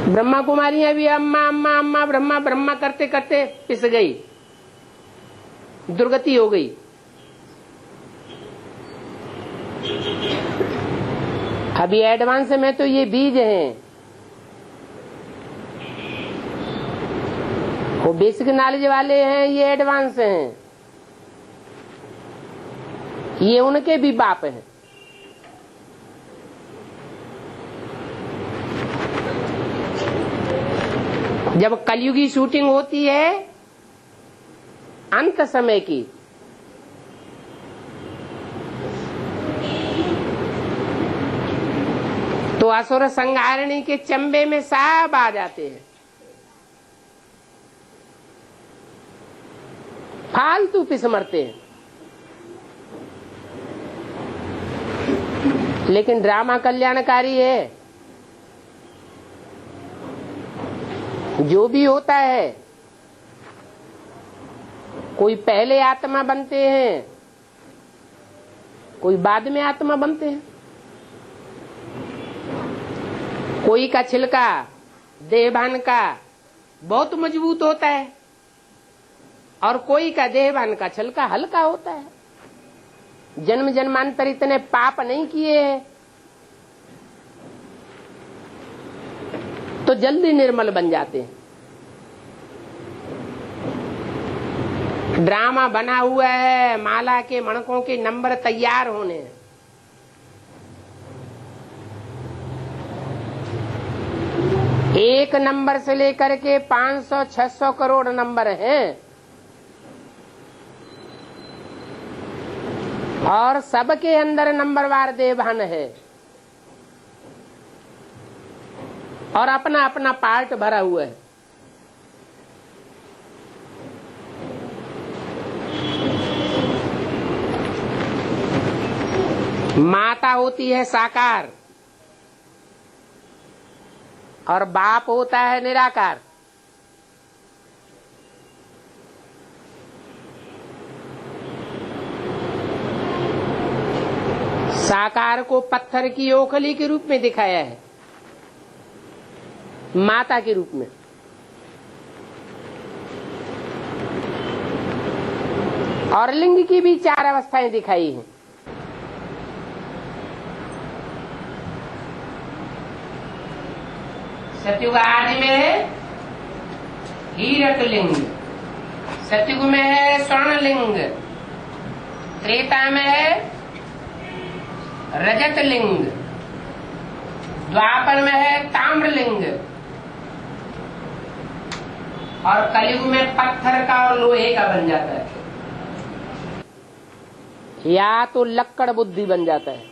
ब्रह्मा कुमारियां भी अम्मा अम्मा अम्मा ब्रह्मा ब्रह्मा करते करते पिस गई, दुर्गति हो गई। अभी एडवांस में तो ये बीज हैं, वो बेसिक नॉलेज वाले हैं, ये एडवांस हैं, ये उनके भी बाप हैं। जब कलयुगी शूटिंग होती है अंत समय की, तो असुर संहारिणी के चंबे में सब आ जाते हैं। फालतू पिस मरते हैं। लेकिन ड्रामा कल्याणकारी है। जो भी होता है, कोई पहले आत्मा बनते हैं, कोई बाद में आत्मा बनते हैं। कोई का छिलका देहभान का बहुत मजबूत होता है और कोई का देहभान का छिलका हल्का होता है। जन्म जन्मांतर इतने पाप नहीं किए हैं तो जल्दी निर्मल बन जाते हैं। ड्रामा बना हुआ है, माला के मणकों के नंबर तैयार होने हैं। एक नंबर से लेकर के 500-600 करोड़ नंबर हैं और सबके अंदर नंबरवार देवान है और अपना अपना पार्ट भरा हुआ है। माता होती है साकार और बाप होता है निराकार। साकार को पत्थर की ओखली के रूप में दिखाया है, माता के रूप में। और लिंग की भी 4 अवस्थाएं दिखाई हैं। सतयुग आदि में है हीरक लिंग, सतयुग में है स्वर्ण लिंग, त्रेता में है रजत लिंग, द्वापर में है ताम्र लिंग और कलयुग में पत्थर का और लोहे का बन जाता है, या तो लक्कड़ बुद्धि बन जाता है।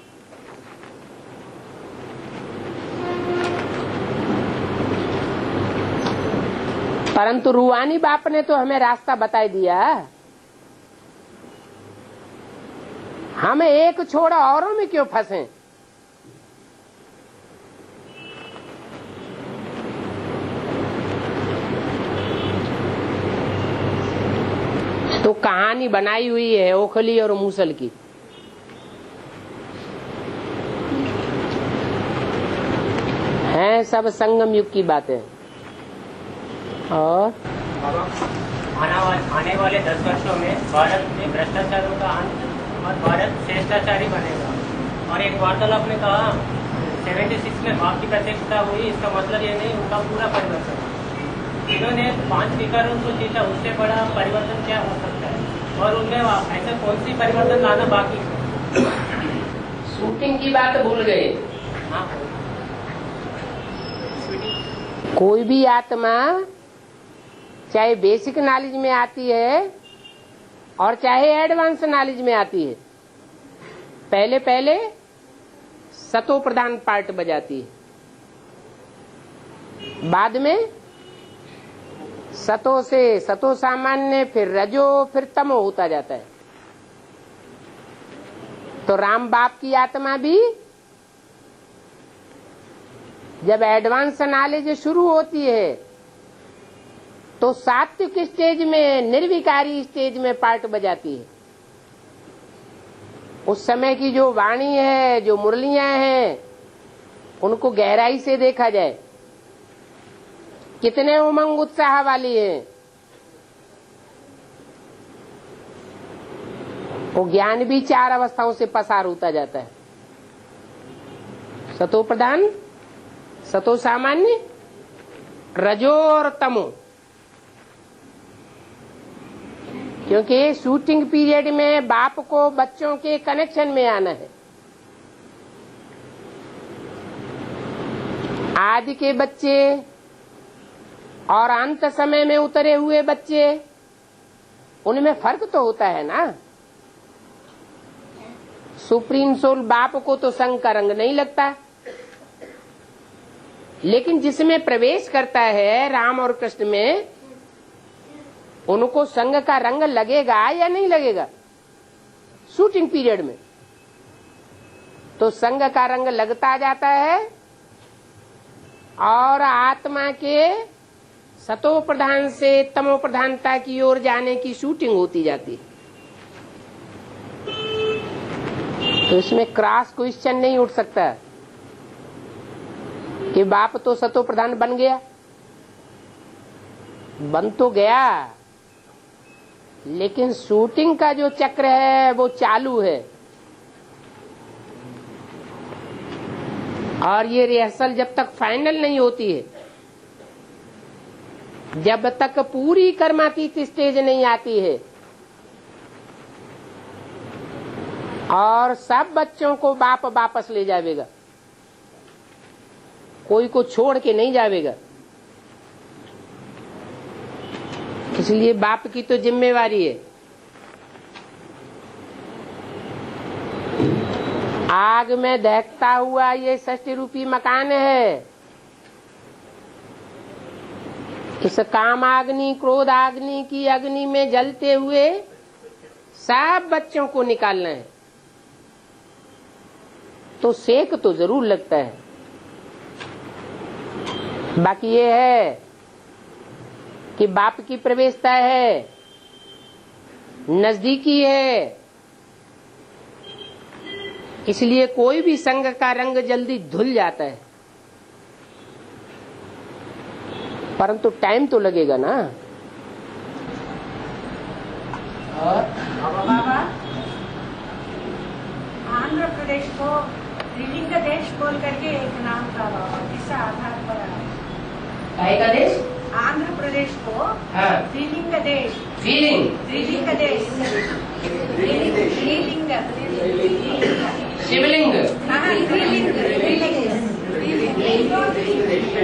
परंतु रूहानी बाप ने तो हमें रास्ता बता दिया। हम एक छोड़ा औरों में क्यों फंसे? तो कहानी बनाई हुई है ओखली और मूसल की। हैं सब संगम युग की बातें। और आने वाले 10 वर्षों में भारत में भ्रष्टाचारों का अंत और भारत श्रेष्ठाचारी बनेगा। और एक वार्तालाप में कहा 76 में बाप की प्रत्यक्षता हुई, इसका मतलब ये नहीं उनका पूरा परिवर्तन। इन्होंने 5 विकारों को जीता, उससे बड़ा परिवर्तन क्या हो सकता है? और उनमें ऐसा कौन सी परिवर्तन लाना बाकी है? शूटिंग की बात भूल गए। हाँ, कोई भी आत्मा चाहे बेसिक नॉलेज में आती है और चाहे एडवांस नॉलेज में आती है, पहले पहले सतो प्रधान पार्ट बजाती है, बाद में सतो से सतो सामान्य, फिर रजो, फिर तमो होता जाता है। तो राम बाप की आत्मा भी जब एडवांस नॉलेज शुरू होती है तो सात्विक स्टेज में, निर्विकारी स्टेज में पार्ट बजाती है। उस समय की जो वाणी है, जो मुरलियां हैं, उनको गहराई से देखा जाए, कितने उमंग उत्साह वाली है। वो ज्ञान भी 4 अवस्थाओं से पसार होता जाता है, सतो प्रधान, सतो सामान्य, रजो और तमो। क्योंकि शूटिंग पीरियड में बाप को बच्चों के कनेक्शन में आना है। आदि के बच्चे और अंत समय में उतरे हुए बच्चे, उनमें फर्क तो होता है ना। सुप्रीम सोल बाप को तो संग का रंग नहीं लगता, लेकिन जिसमें प्रवेश करता है राम और कृष्ण में, उनको संग का रंग लगेगा या नहीं लगेगा? शूटिंग पीरियड में तो संग का रंग लगता जाता है और आत्मा के सतो प्रधान से तमो प्रधानता की ओर जाने की शूटिंग होती जाती है। तो इसमें क्रॉस क्वेश्चन नहीं उठ सकता कि बाप तो सतो प्रधान बन गया। बन तो गया, लेकिन शूटिंग का जो चक्र है वो चालू है। और ये रिहर्सल जब तक फाइनल नहीं होती है जब तक पूरी कर्मातीत स्टेज नहीं आती है और सब बच्चों को बाप वापस ले जावेगा, कोई को छोड़ के नहीं जावेगा। इसलिए बाप की तो जिम्मेवारी है। आग में दहकता हुआ ये 60 रूपी मकान है। इस कामाग्नि क्रोध अग्नि की अग्नि में जलते हुए सब बच्चों को निकालना है, तो सेक तो जरूर लगता है। बाकी ये है कि बाप की प्रवेशता है, नजदीकी है, इसलिए कोई भी संग का रंग जल्दी धुल जाता है, परंतु टाइम तो लगेगा ना। और बाबा, आंध्र प्रदेश को त्रिलिंग देश बोल करके एक नाम था बाबा, किस आधार पर काय का देश? आंध्र प्रदेश को हाँ। त्रिलिंग देश, फीलिंग त्रिलिंग देश, त्रिलिंग, शिवलिंग, हाँ त्रिलिंग,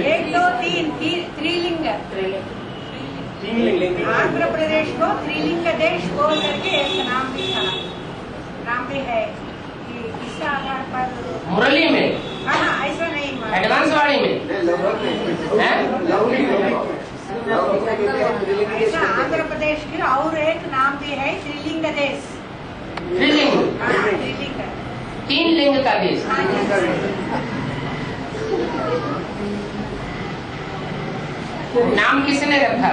एक दो तीन त्रिलिंग, आंध्र प्रदेश को त्रिलिंग देश बोल करके एक नाम भी था, नाम भी है। किस आधार पर? मुरली में, हाँ ऐसा नहीं, एडवांस वाणी में ऐसा आंध्र प्रदेश की और एक नाम भी है, त्रिलिंग देश। त्रिलिंग, हाँ त्रिलिंग, 3 लिंग का देश। नाम किसने रखा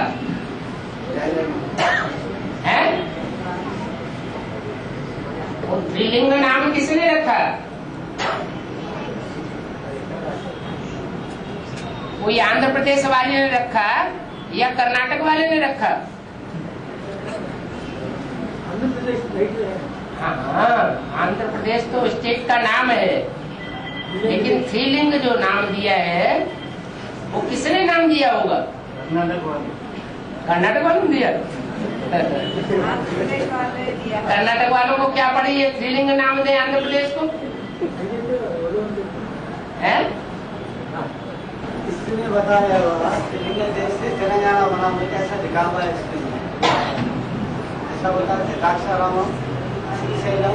है? वो त्रिलिंग नाम किसने रखा? कोई आंध्र प्रदेश वाले ने रखा या कर्नाटक वाले ने रखा? हाँ, आंध्र प्रदेश तो स्टेट का नाम है, लेकिन त्रिलिंग जो नाम दिया है वो किसने नाम दिया होगा? कर्नाटक वालों ने दिया। कर्नाटक वालों को क्या पड़ी है त्रिलिंग नाम दे आंध्र प्रदेश को? है? इसने बताया त्रिलिंग देश से तेलंगाना बना हुआ, ऐसा लिखा हुआ है इसमें। ऐसा बताते हैं द्राक्षारामम, श्रीशैलम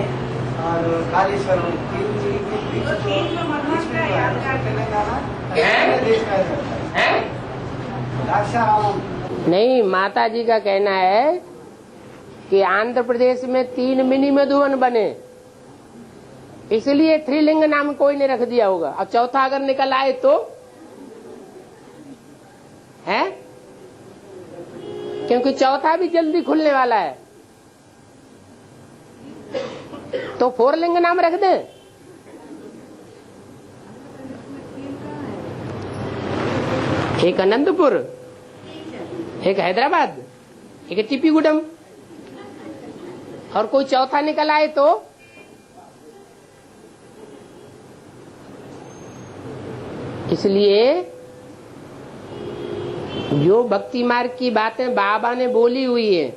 और कालेश्वरम, तेलंगाना देश का है। द्राक्षारामम नहीं, माता जी का कहना है कि आंध्र प्रदेश में 3 मिनी मधुवन बने, इसलिए त्रिलिंग नाम कोई ने रख दिया होगा। अब चौथा अगर निकल आए तो है, क्योंकि चौथा भी जल्दी खुलने वाला है, तो 4 लिंग नाम रख दे। एक अनंतपुर, एक हैदराबाद, एक टिप्पीगुडम, और कोई चौथा निकल आए तो इसलिए जो भक्ति मार्ग की बातें बाबा ने बोली हुई है,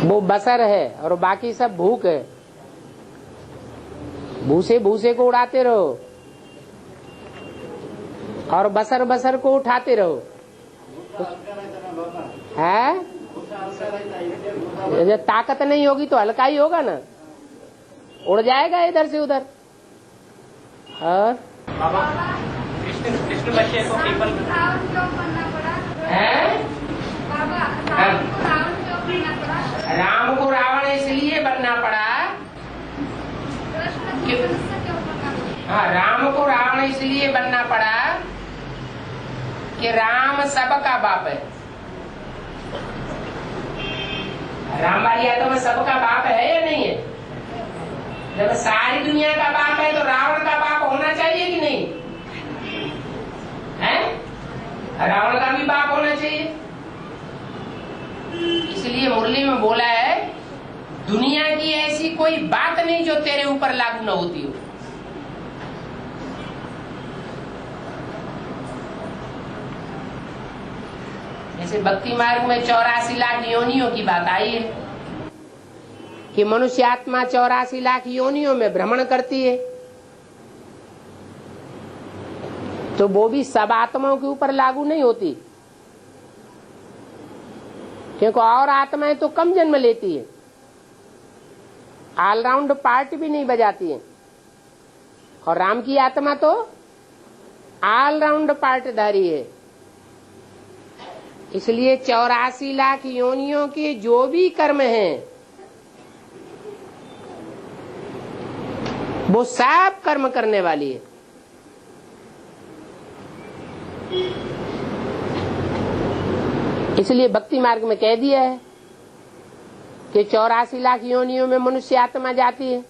वो बसर है और बाकी सब भूख है। भूसे भूसे को उड़ाते रहो और बसर बसर को उठाते रहो। है जब ताकत नहीं होगी तो हल्का ही होगा ना, उड़ जाएगा इधर से उधर। और बाबा कृष्ण बच्चे को पीपल राम को रावण इसलिए बनना पड़ा, हाँ राम को रावण इसलिए बनना पड़ा कि राम सबका बाप है। राम वाली आत्मा में सबका बाप है या नहीं है? जब सारी दुनिया का बाप है तो रावण का बाप होना चाहिए कि नहीं है? रावण का भी बाप होना चाहिए। इसलिए मुरली में बोला है, दुनिया की ऐसी कोई बात नहीं जो तेरे ऊपर लागू न होती हो। जैसे भक्ति मार्ग में 84 लाख योनियों की बात आई है कि मनुष्य आत्मा 84 लाख योनियों में भ्रमण करती है, तो वो भी सब आत्माओं के ऊपर लागू नहीं होती, क्योंकि और आत्माएं तो कम जन्म लेती है, ऑलराउंड पार्ट भी नहीं बजाती है, और राम की आत्मा तो ऑलराउंड पार्टधारी है। इसलिए 84 लाख योनियों के जो भी कर्म हैं वो सब कर्म करने वाली है। इसलिए भक्ति मार्ग में कह दिया है कि 84 लाख योनियों में मनुष्य आत्मा जाती है,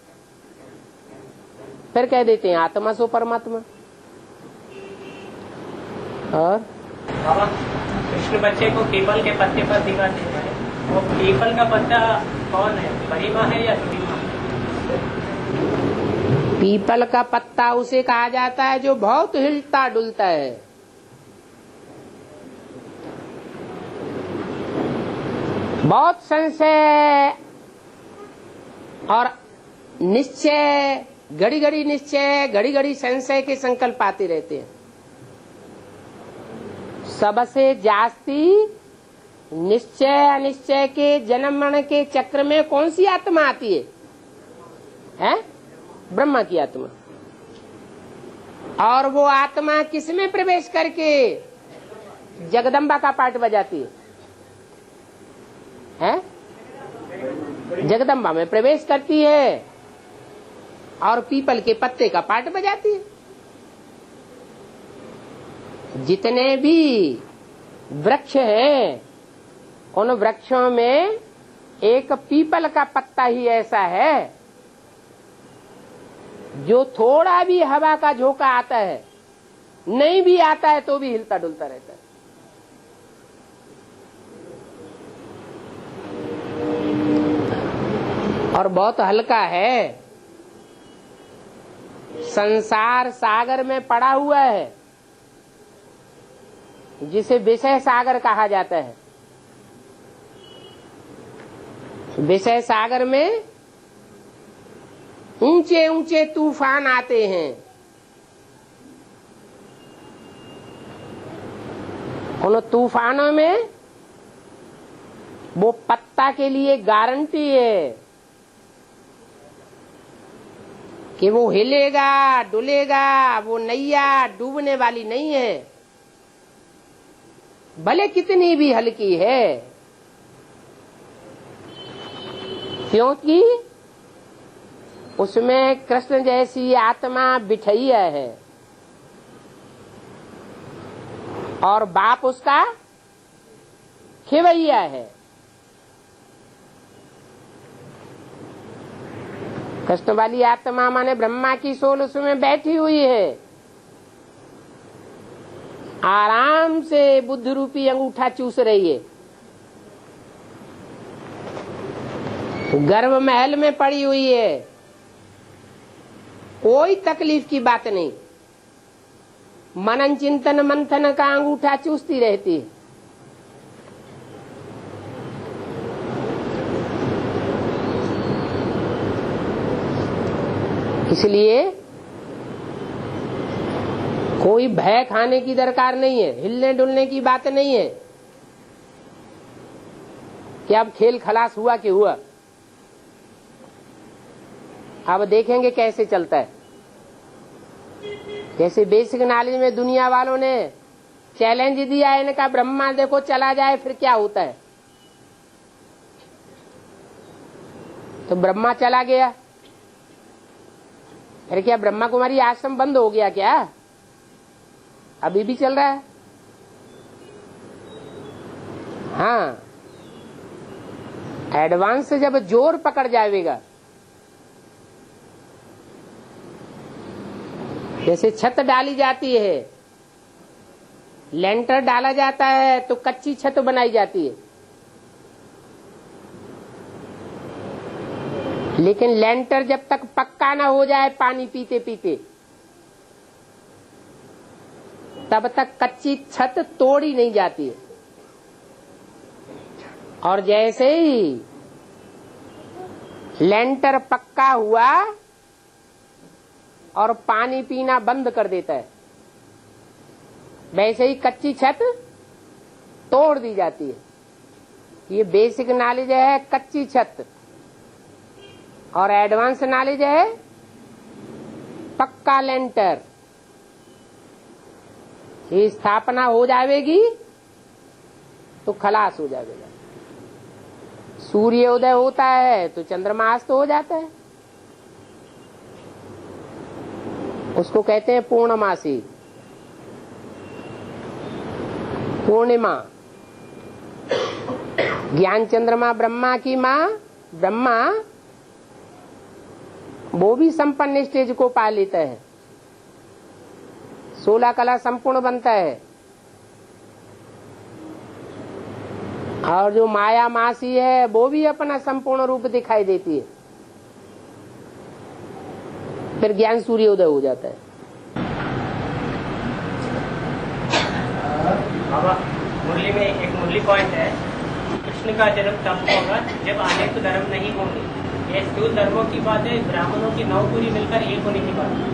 फिर कह देते हैं आत्मा सो परमात्मा। और बाबा कृष्ण बच्चे को पीपल के पत्ते पर दिखाते हैं, वो पीपल का पत्ता कौन है, बड़ी माँ है या छोटी माँ? पीपल का पत्ता उसे कहा जाता है जो बहुत हिलता डुलता है। बहुत संशय और निश्चय, घड़ी घड़ी निश्चय, घड़ी घड़ी संशय के संकल्प आते रहते हैं। सबसे जास्ती निश्चय अनिश्चय के जन्म मरण के चक्र में कौन सी आत्मा आती है? ब्रह्मा की आत्मा। और वो आत्मा किसमें प्रवेश करके जगदम्बा का पाठ बजाती है? जगदम्बा में प्रवेश करती है और पीपल के पत्ते का पाठ बजाती है। जितने भी वृक्ष हैं उन वृक्षों में एक पीपल का पत्ता ही ऐसा है जो थोड़ा भी हवा का झोंका आता है, नहीं भी आता है तो भी हिलता डुलता रहता है। और बहुत हल्का है, संसार सागर में पड़ा हुआ है जिसे विषय सागर कहा जाता है। विषय सागर में ऊंचे ऊंचे तूफान आते हैं, उन तूफानों में वो पत्ता के लिए गारंटी है कि वो हिलेगा डुलेगा, वो नैया डूबने वाली नहीं है, भले कितनी भी हल्की है, क्योंकि उसमें कृष्ण जैसी आत्मा बिठैया है और बाप उसका खिवैया है। कृष्ण वाली आत्मा माने ब्रह्मा की सोल उसमें बैठी हुई है, आराम से बुद्ध रूपी अंगूठा चूस रही है, गर्भ महल में पड़ी हुई है, कोई तकलीफ की बात नहीं, मनन चिंतन मंथन का अंगूठा चूसती रहती है। इसलिए कोई भय खाने की दरकार नहीं है, हिलने डुलने की बात नहीं है कि अब खेल खलास हुआ कि हुआ, अब देखेंगे कैसे चलता है। जैसे बेसिक नॉलेज में दुनिया वालों ने चैलेंज दिया है, इनका ब्रह्मा देखो चला जाए फिर क्या होता है, तो ब्रह्मा चला गया, फिर क्या ब्रह्मा कुमारी आश्रम बंद हो गया क्या? अभी भी चल रहा है। हाँ, एडवांस से जब जोर पकड़ जाएगा, जैसे छत डाली जाती है, लेंटर डाला जाता है तो कच्ची छत बनाई जाती है, लेकिन लेंटर जब तक पक्का ना हो जाए पानी पीते पीते तब तक कच्ची छत तोड़ी नहीं जाती है। और जैसे ही लेंटर पक्का हुआ और पानी पीना बंद कर देता है, वैसे ही कच्ची छत तोड़ दी जाती है। ये बेसिक नॉलेज है कच्ची छत, और एडवांस नॉलेज है पक्का लेंटर। ये स्थापना हो जाएगी तो खलास हो जाएगा। सूर्योदय होता है तो चंद्रमा अस्त हो जाता है, उसको कहते हैं पूर्णमासी, पूर्णिमा। ज्ञान चंद्रमा ब्रह्मा की माँ, ब्रह्मा वो भी संपन्न स्टेज को पा लेता है, 16 कला संपूर्ण बनता है। और जो माया मासी है वो भी अपना संपूर्ण रूप दिखाई देती है, फिर ज्ञान सूर्योदय हो जाता है। बाबा मुरली में एक मुरली पॉइंट है, कृष्ण का जन्म तब होगा जब अनेक धर्म नहीं होंगे। ये स्थूल धर्मों की बात है, ब्राह्मणों की नौकरी मिलकर एक होने की बात है।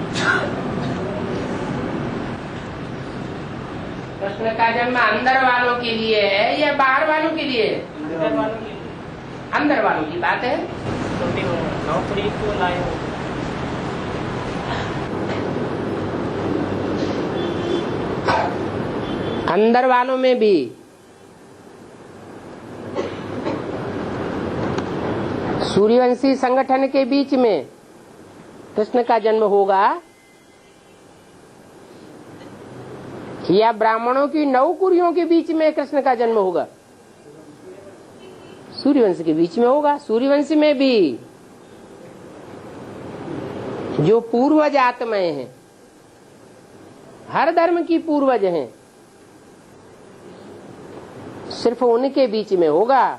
कृष्ण का जन्म अंदर वालों के लिए है या बाहर वालों के लिए? अंदर वालों की, अंदर वालों की बात है। तो फिर नौकरी को लाए हो। अंदर वालों में भी सूर्यवंशी संगठन के बीच में कृष्ण का जन्म होगा या ब्राह्मणों की नौकुरियों के बीच में कृष्ण का जन्म होगा? सूर्यवंश के बीच में होगा। सूर्यवंश में भी जो पूर्वज आत्माएं हैं, हर धर्म की पूर्वज हैं, सिर्फ उनके बीच में होगा।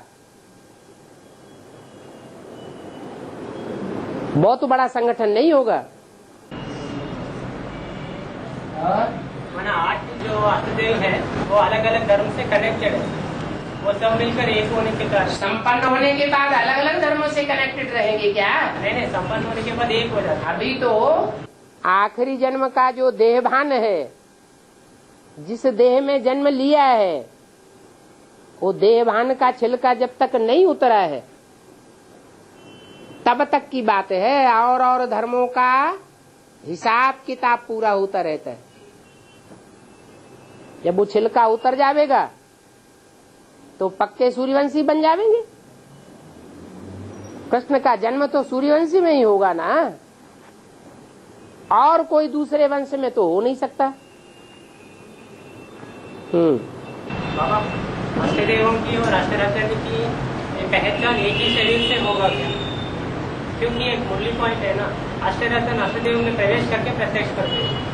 बहुत बड़ा संगठन नहीं होगा। माना 8 जो अष्टदेव है वो अलग अलग धर्म से कनेक्टेड है, वो सब मिलकर एक होने के कारण। संपन्न होने के बाद अलग अलग धर्मों से कनेक्टेड रहेंगे क्या? नहीं, संपन्न होने के बाद एक हो जाता। अभी तो आखिरी जन्म का जो देहभान है, जिस देह में जन्म लिया है, वो देहभान का छिलका जब तक नहीं उतरा है तब तक की बात है। और धर्मों का हिसाब किताब पूरा होता रहता है। जब वो छिलका उतर जाएगा तो पक्के सूर्यवंशी बन जाएंगे। कृष्ण का जन्म तो सूर्यवंशी में ही होगा ना, और कोई दूसरे वंश में तो हो नहीं सकता। बाबा अष्टदेवों की और अष्टरत्न की पहचान एक ही शरीर से होगा क्या? क्योंकि एक मुरली पॉइंट है ना, अष्टरत्न अष्टदेव में प्रवेश करके प्रत्यक्ष करते हैं।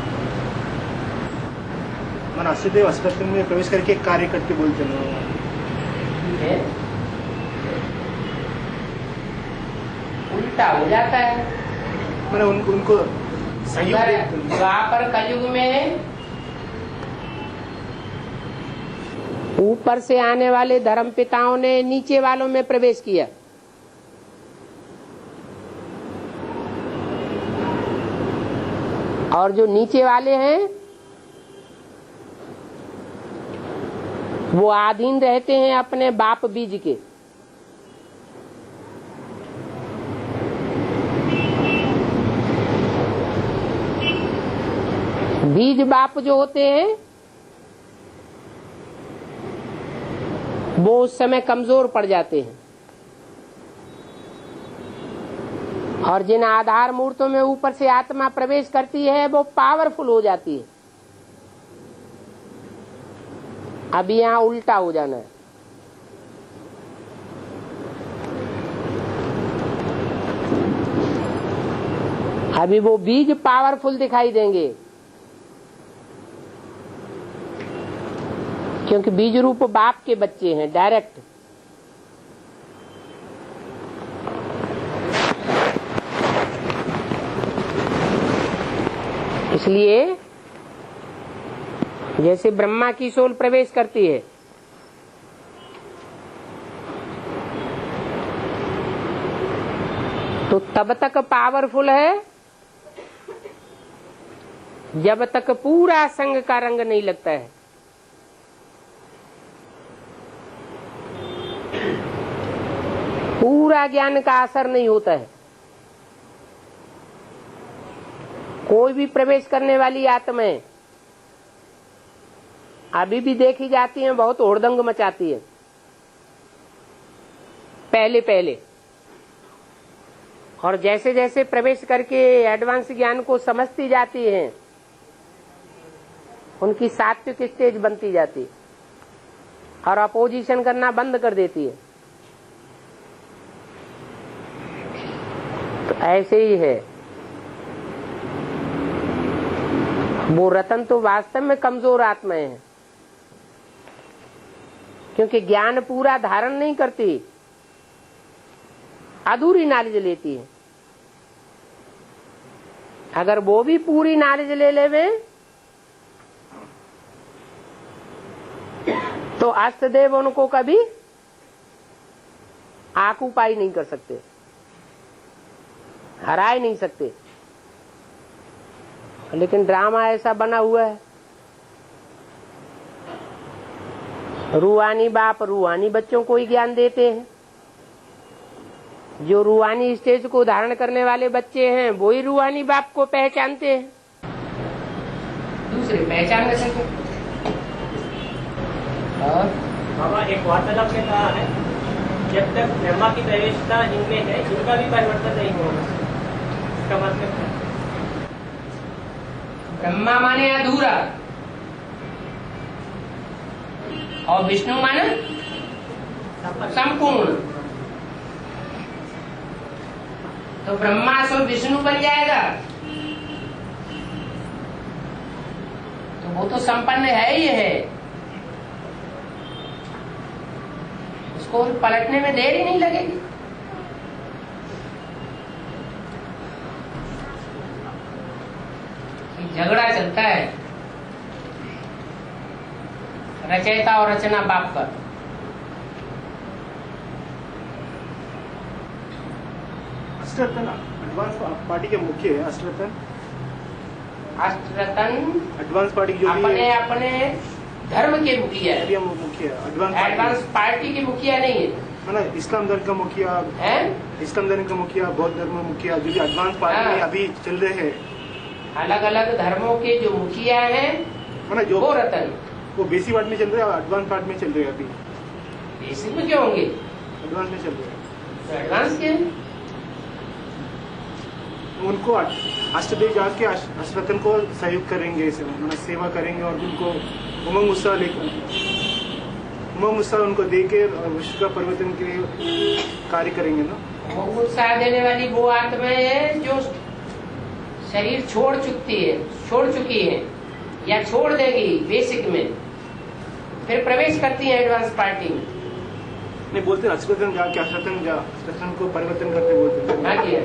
मन अष्टदेव अष्टरत्न में प्रवेश करके कार्य करके बोलते हैं। उल्टा हो जाता है। मैंने उनको द्वापर कलयुग में ऊपर से आने वाले धर्म पिताओं ने नीचे वालों में प्रवेश किया। और जो नीचे वाले हैं वो आधीन रहते हैं अपने बाप बीज के। बीज बाप जो होते हैं वो उस समय कमजोर पड़ जाते हैं, और जिन आधार मूर्तों में ऊपर से आत्मा प्रवेश करती है वो पावरफुल हो जाती है। अब यहाँ उल्टा हो जाना है। अभी वो बीज पावरफुल दिखाई देंगे, क्योंकि बीज रूप बाप के बच्चे हैं डायरेक्ट। इसलिए जैसे ब्रह्मा की सोल प्रवेश करती है तो तब तक पावरफुल है जब तक पूरा संग का रंग नहीं लगता है। पूरा ज्ञान का असर नहीं होता है। कोई भी प्रवेश करने वाली आत्माएं अभी भी देखी जाती हैं, बहुत हुड़दंग मचाती है पहले पहले, और जैसे जैसे प्रवेश करके एडवांस ज्ञान को समझती जाती हैं, उनकी सात्विक स्टेज बनती जाती है और अपोजिशन करना बंद कर देती है। तो ऐसे ही है। वो रतन तो वास्तव में कमजोर आत्माएं हैं, क्योंकि ज्ञान पूरा धारण नहीं करती, अधूरी नॉलेज लेती है। अगर वो भी पूरी नॉलेज ले लेवे तो अष्टदेव उनको कभी आकुपाई नहीं कर सकते, हरा ही नहीं सकते। लेकिन ड्रामा ऐसा बना हुआ है, रूहानी बाप रूहानी बच्चों को ही ज्ञान देते हैं। जो रूहानी स्टेज को धारण करने वाले बच्चे हैं वो ही रूहानी बाप को पहचानते हैं, दूसरे पहचान नहीं सकते। और बाबा एक वार्तालाप में कहा है, जब तक ब्रह्मा की प्रवेशता इनमें है, इनका भी परिवर्तन नहीं होगा। इसका मतलब है ब्रह्मा माने अधूरा और विष्णु माने संपूर्ण। तो ब्रह्मा सो विष्णु बन जाएगा, तो वो तो संपन्न है ही है, उसको पलटने में देर ही नहीं लगेगी। झगड़ा चलता है रचयिता और रचना बाप का। अष्टरतन एडवांस पार्टी के मुख्य है। अष्टरतन एडवांस पार्टी जो अपने अपने धर्म के मुखिया है, मुखिया एडवांस पार्टी के मुखिया नहीं है। मतलब इस्लाम धर्म का मुखिया है, इस्लाम धर्म का मुखिया, बौद्ध धर्म मुखिया, जो एडवांस पार्टी में अभी चल रहे हैं। अलग अलग धर्मों के जो मुखिया हैं मतलब जो वो रतन, वो बेसिक पार्ट में चल रहे हैं और एडवांस पार्ट में चल रहे हैं। अभी बेसिक में क्यों होंगे, एडवांस में चल रहे हैं। तो एडवांस के उनको अष्टदेव जाके अष्टरतन को सहयोग करेंगे, मतलब सेवा करेंगे और उनको उमंग उत्साह उनको देकर और विश्व का परिवर्तन के लिए कार्य करेंगे ना। उमंग उत्साह देने वाली वो आत्माएं है जो शरीर छोड़ चुकी है या छोड़ देगी बेसिक में, फिर प्रवेश करती है एडवांस पार्टी में। नहीं बोलते अष्टरतन जाके अष्टरतन को परिवर्तन करते बोलते हैं। हाँ जी,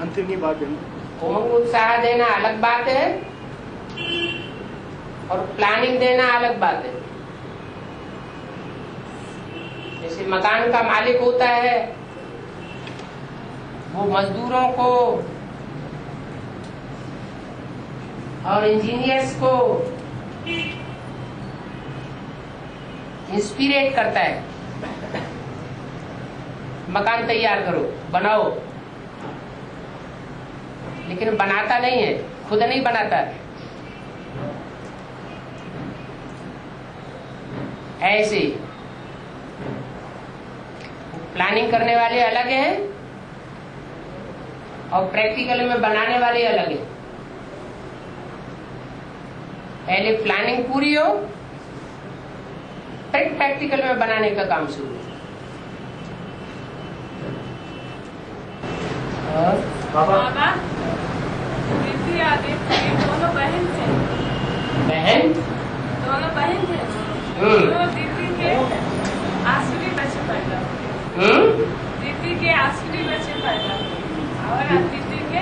अंतिम की बात है ना। उमंग उत्साह देना अलग बात है और प्लानिंग देना अलग बात है। जैसे मकान का मालिक होता है, वो मजदूरों को और इंजीनियर्स को इंस्पिरेट करता है, मकान तैयार करो, बनाओ, लेकिन बनाता नहीं है, खुद नहीं बनाता है। ऐसे प्लानिंग करने वाले अलग हैं और प्रैक्टिकल में बनाने वाले अलग हैं। पहले प्लानिंग पूरी हो, फिर प्रैक्टिकल में बनाने का काम शुरू। बाबा दीदी आदित्य दोनों बहन थे। बहन दोनों बहन थे। तो दीदी के आसुरी बच्चे पैदा हुए। दीदी के आसुरी बच्चे पैदा हुए और दीदी के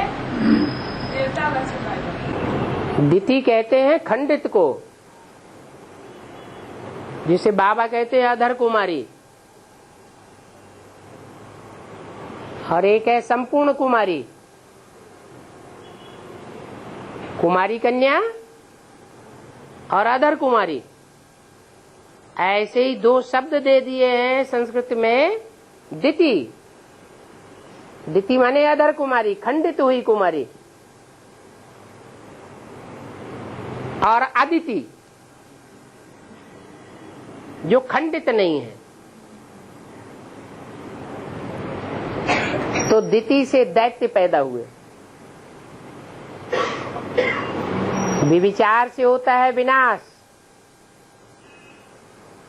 देवता बच्चे पैदा हुए। दिति कहते हैं खंडित को, जिसे बाबा कहते हैं अधर कुमारी, और एक है संपूर्ण कुमारी, कुमारी कन्या और अधर कुमारी। ऐसे ही दो शब्द दे दिए हैं संस्कृत में, दिति। दिति माने अधर कुमारी, खंडित हुई कुमारी, और अदिति जो खंडित नहीं है। तो दिति से दैत्य पैदा हुए। विविचार से होता है विनाश,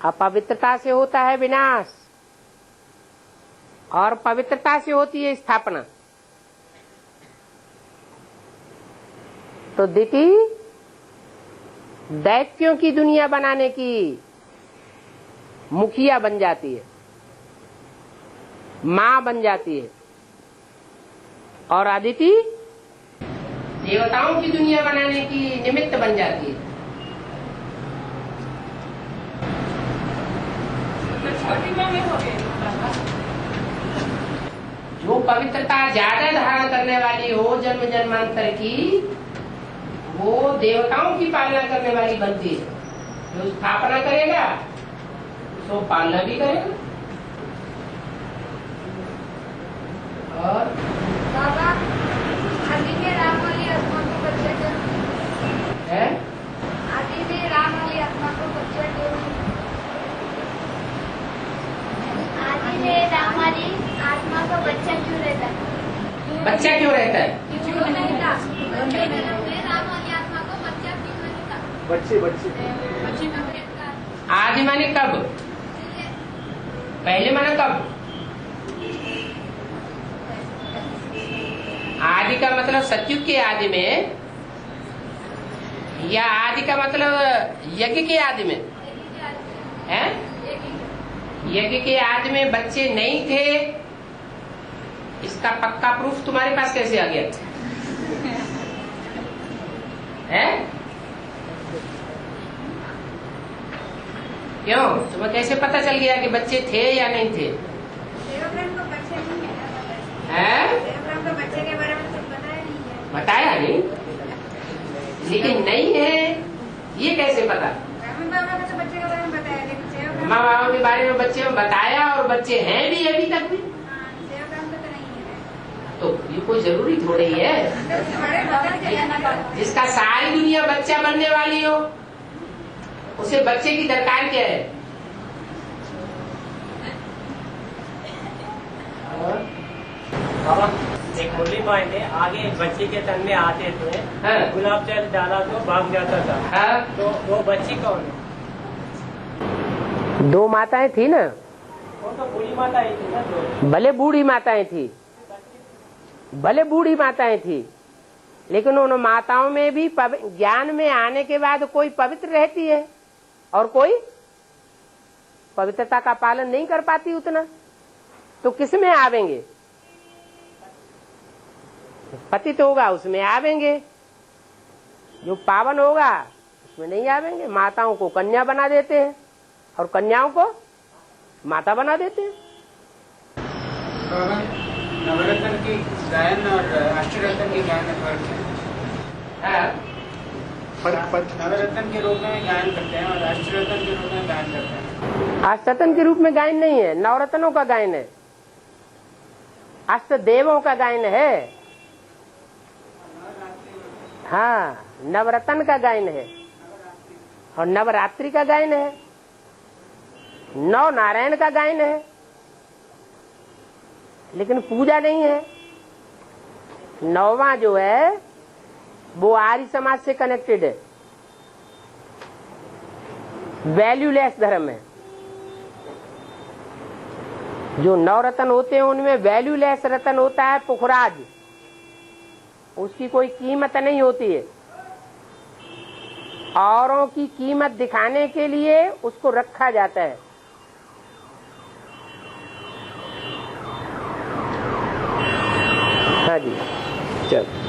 अपवित्रता से होता है विनाश, और पवित्रता से होती है स्थापना। तो दिति दैत्यों की दुनिया बनाने की मुखिया बन जाती है, मां बन जाती है, और अदिति देवताओं की दुनिया बनाने की निमित्त बन जाती है। तो छोटी माँ में हो गई बाबा। जो पवित्रता ज्यादा धारण करने वाली हो जन्म जन्मांतर की, वो देवताओं की पालना करने वाली बनती है। जो स्थापना करेगा उसको पालना भी करेगा। और बाबा आदि में राम वाली आत्मा को बच्चा क्यों? है आदि में राम वाली आत्मा को बच्चा क्यों? आदि में राम वाली आत्मा को बच्चा क्यों रहता है? बच्चा क्यों रहता है? क्यों नहीं था? बच्चे में राम वाली आत्मा को बच्चा क्यों नहीं था? बच्चे आदि माने कब? पहले माने कब? आदि का मतलब सतयुग के आदि में, या आदि का मतलब यज्ञ के आदि में है? यज्ञ के आदि में बच्चे नहीं थे, इसका पक्का प्रूफ तुम्हारे पास कैसे आ गया है? क्यों? तुम्हें कैसे पता चल गया कि बच्चे थे या नहीं थे? देवब्रह्म को बच्चे नहीं है? देवब्रह्म को बच्चे के बारे में कुछ बताया नहीं है। बताया नहीं, लेकिन नहीं है ये कैसे पता? ब्राह्मण बाबा को तो बच्चे के बारे में बताया, लेकिन देवब्रह्म माँ बाबा के बारे में बच्चे में बताया, और बच्चे हैं भी अभी तक भी। देवब्रह्म को तो नहीं है। तो ये कोई जरूरी थोड़ी है बड़े भगत के जनक जिसका सारी दुनिया बच्चा बनने वाली हो, उसे बच्चे की दरकार क्या है? बाबा एक मुरली भाई थे, आगे बच्ची के तन में आते थे, हाँ। गुलाब जल डाला तो भाग जाता था। हाँ? तो वो बच्ची कौन है? दो माताएं थी ना, वो तो बूढ़ी माता ही थी ना। तो भले बूढ़ी माताएं थी, भले बूढ़ी माताएं थी, लेकिन उन माताओं में भी ज्ञान में आने के बाद कोई पवित्र रहती है और कोई पवित्रता का पालन नहीं कर पाती उतना। तो किस में आवेंगे? पतित होगा उसमें आवेंगे, जो पावन होगा उसमें नहीं आवेंगे। माताओं को कन्या बना देते हैं और कन्याओं को माता बना देते हैं। नवरत्न की गायन और अष्टरत्न की गायन में फर्क है। फर्क नवरत्न के रूप में गायन करते हैं और अष्टरत्न के रूप में गायन करते हैं। अष्टरत्न के रूप में गायन नहीं है, नवरत्नों का गायन है, अष्ट देवों का गायन है। हाँ, नवरत्न का गायन है और नवरात्रि का गायन है, नौ नारायण का गायन है, लेकिन पूजा नहीं है। नौवां जो है वो आर्य समाज से कनेक्टेड है, वैल्यूलेस धर्म है। जो नौ रत्न होते हैं उनमें वैल्यूलेस रत्न होता है पुखराज, उसकी कोई कीमत नहीं होती है। औरों की कीमत दिखाने के लिए उसको रखा जाता है। हाँ जी, चलो।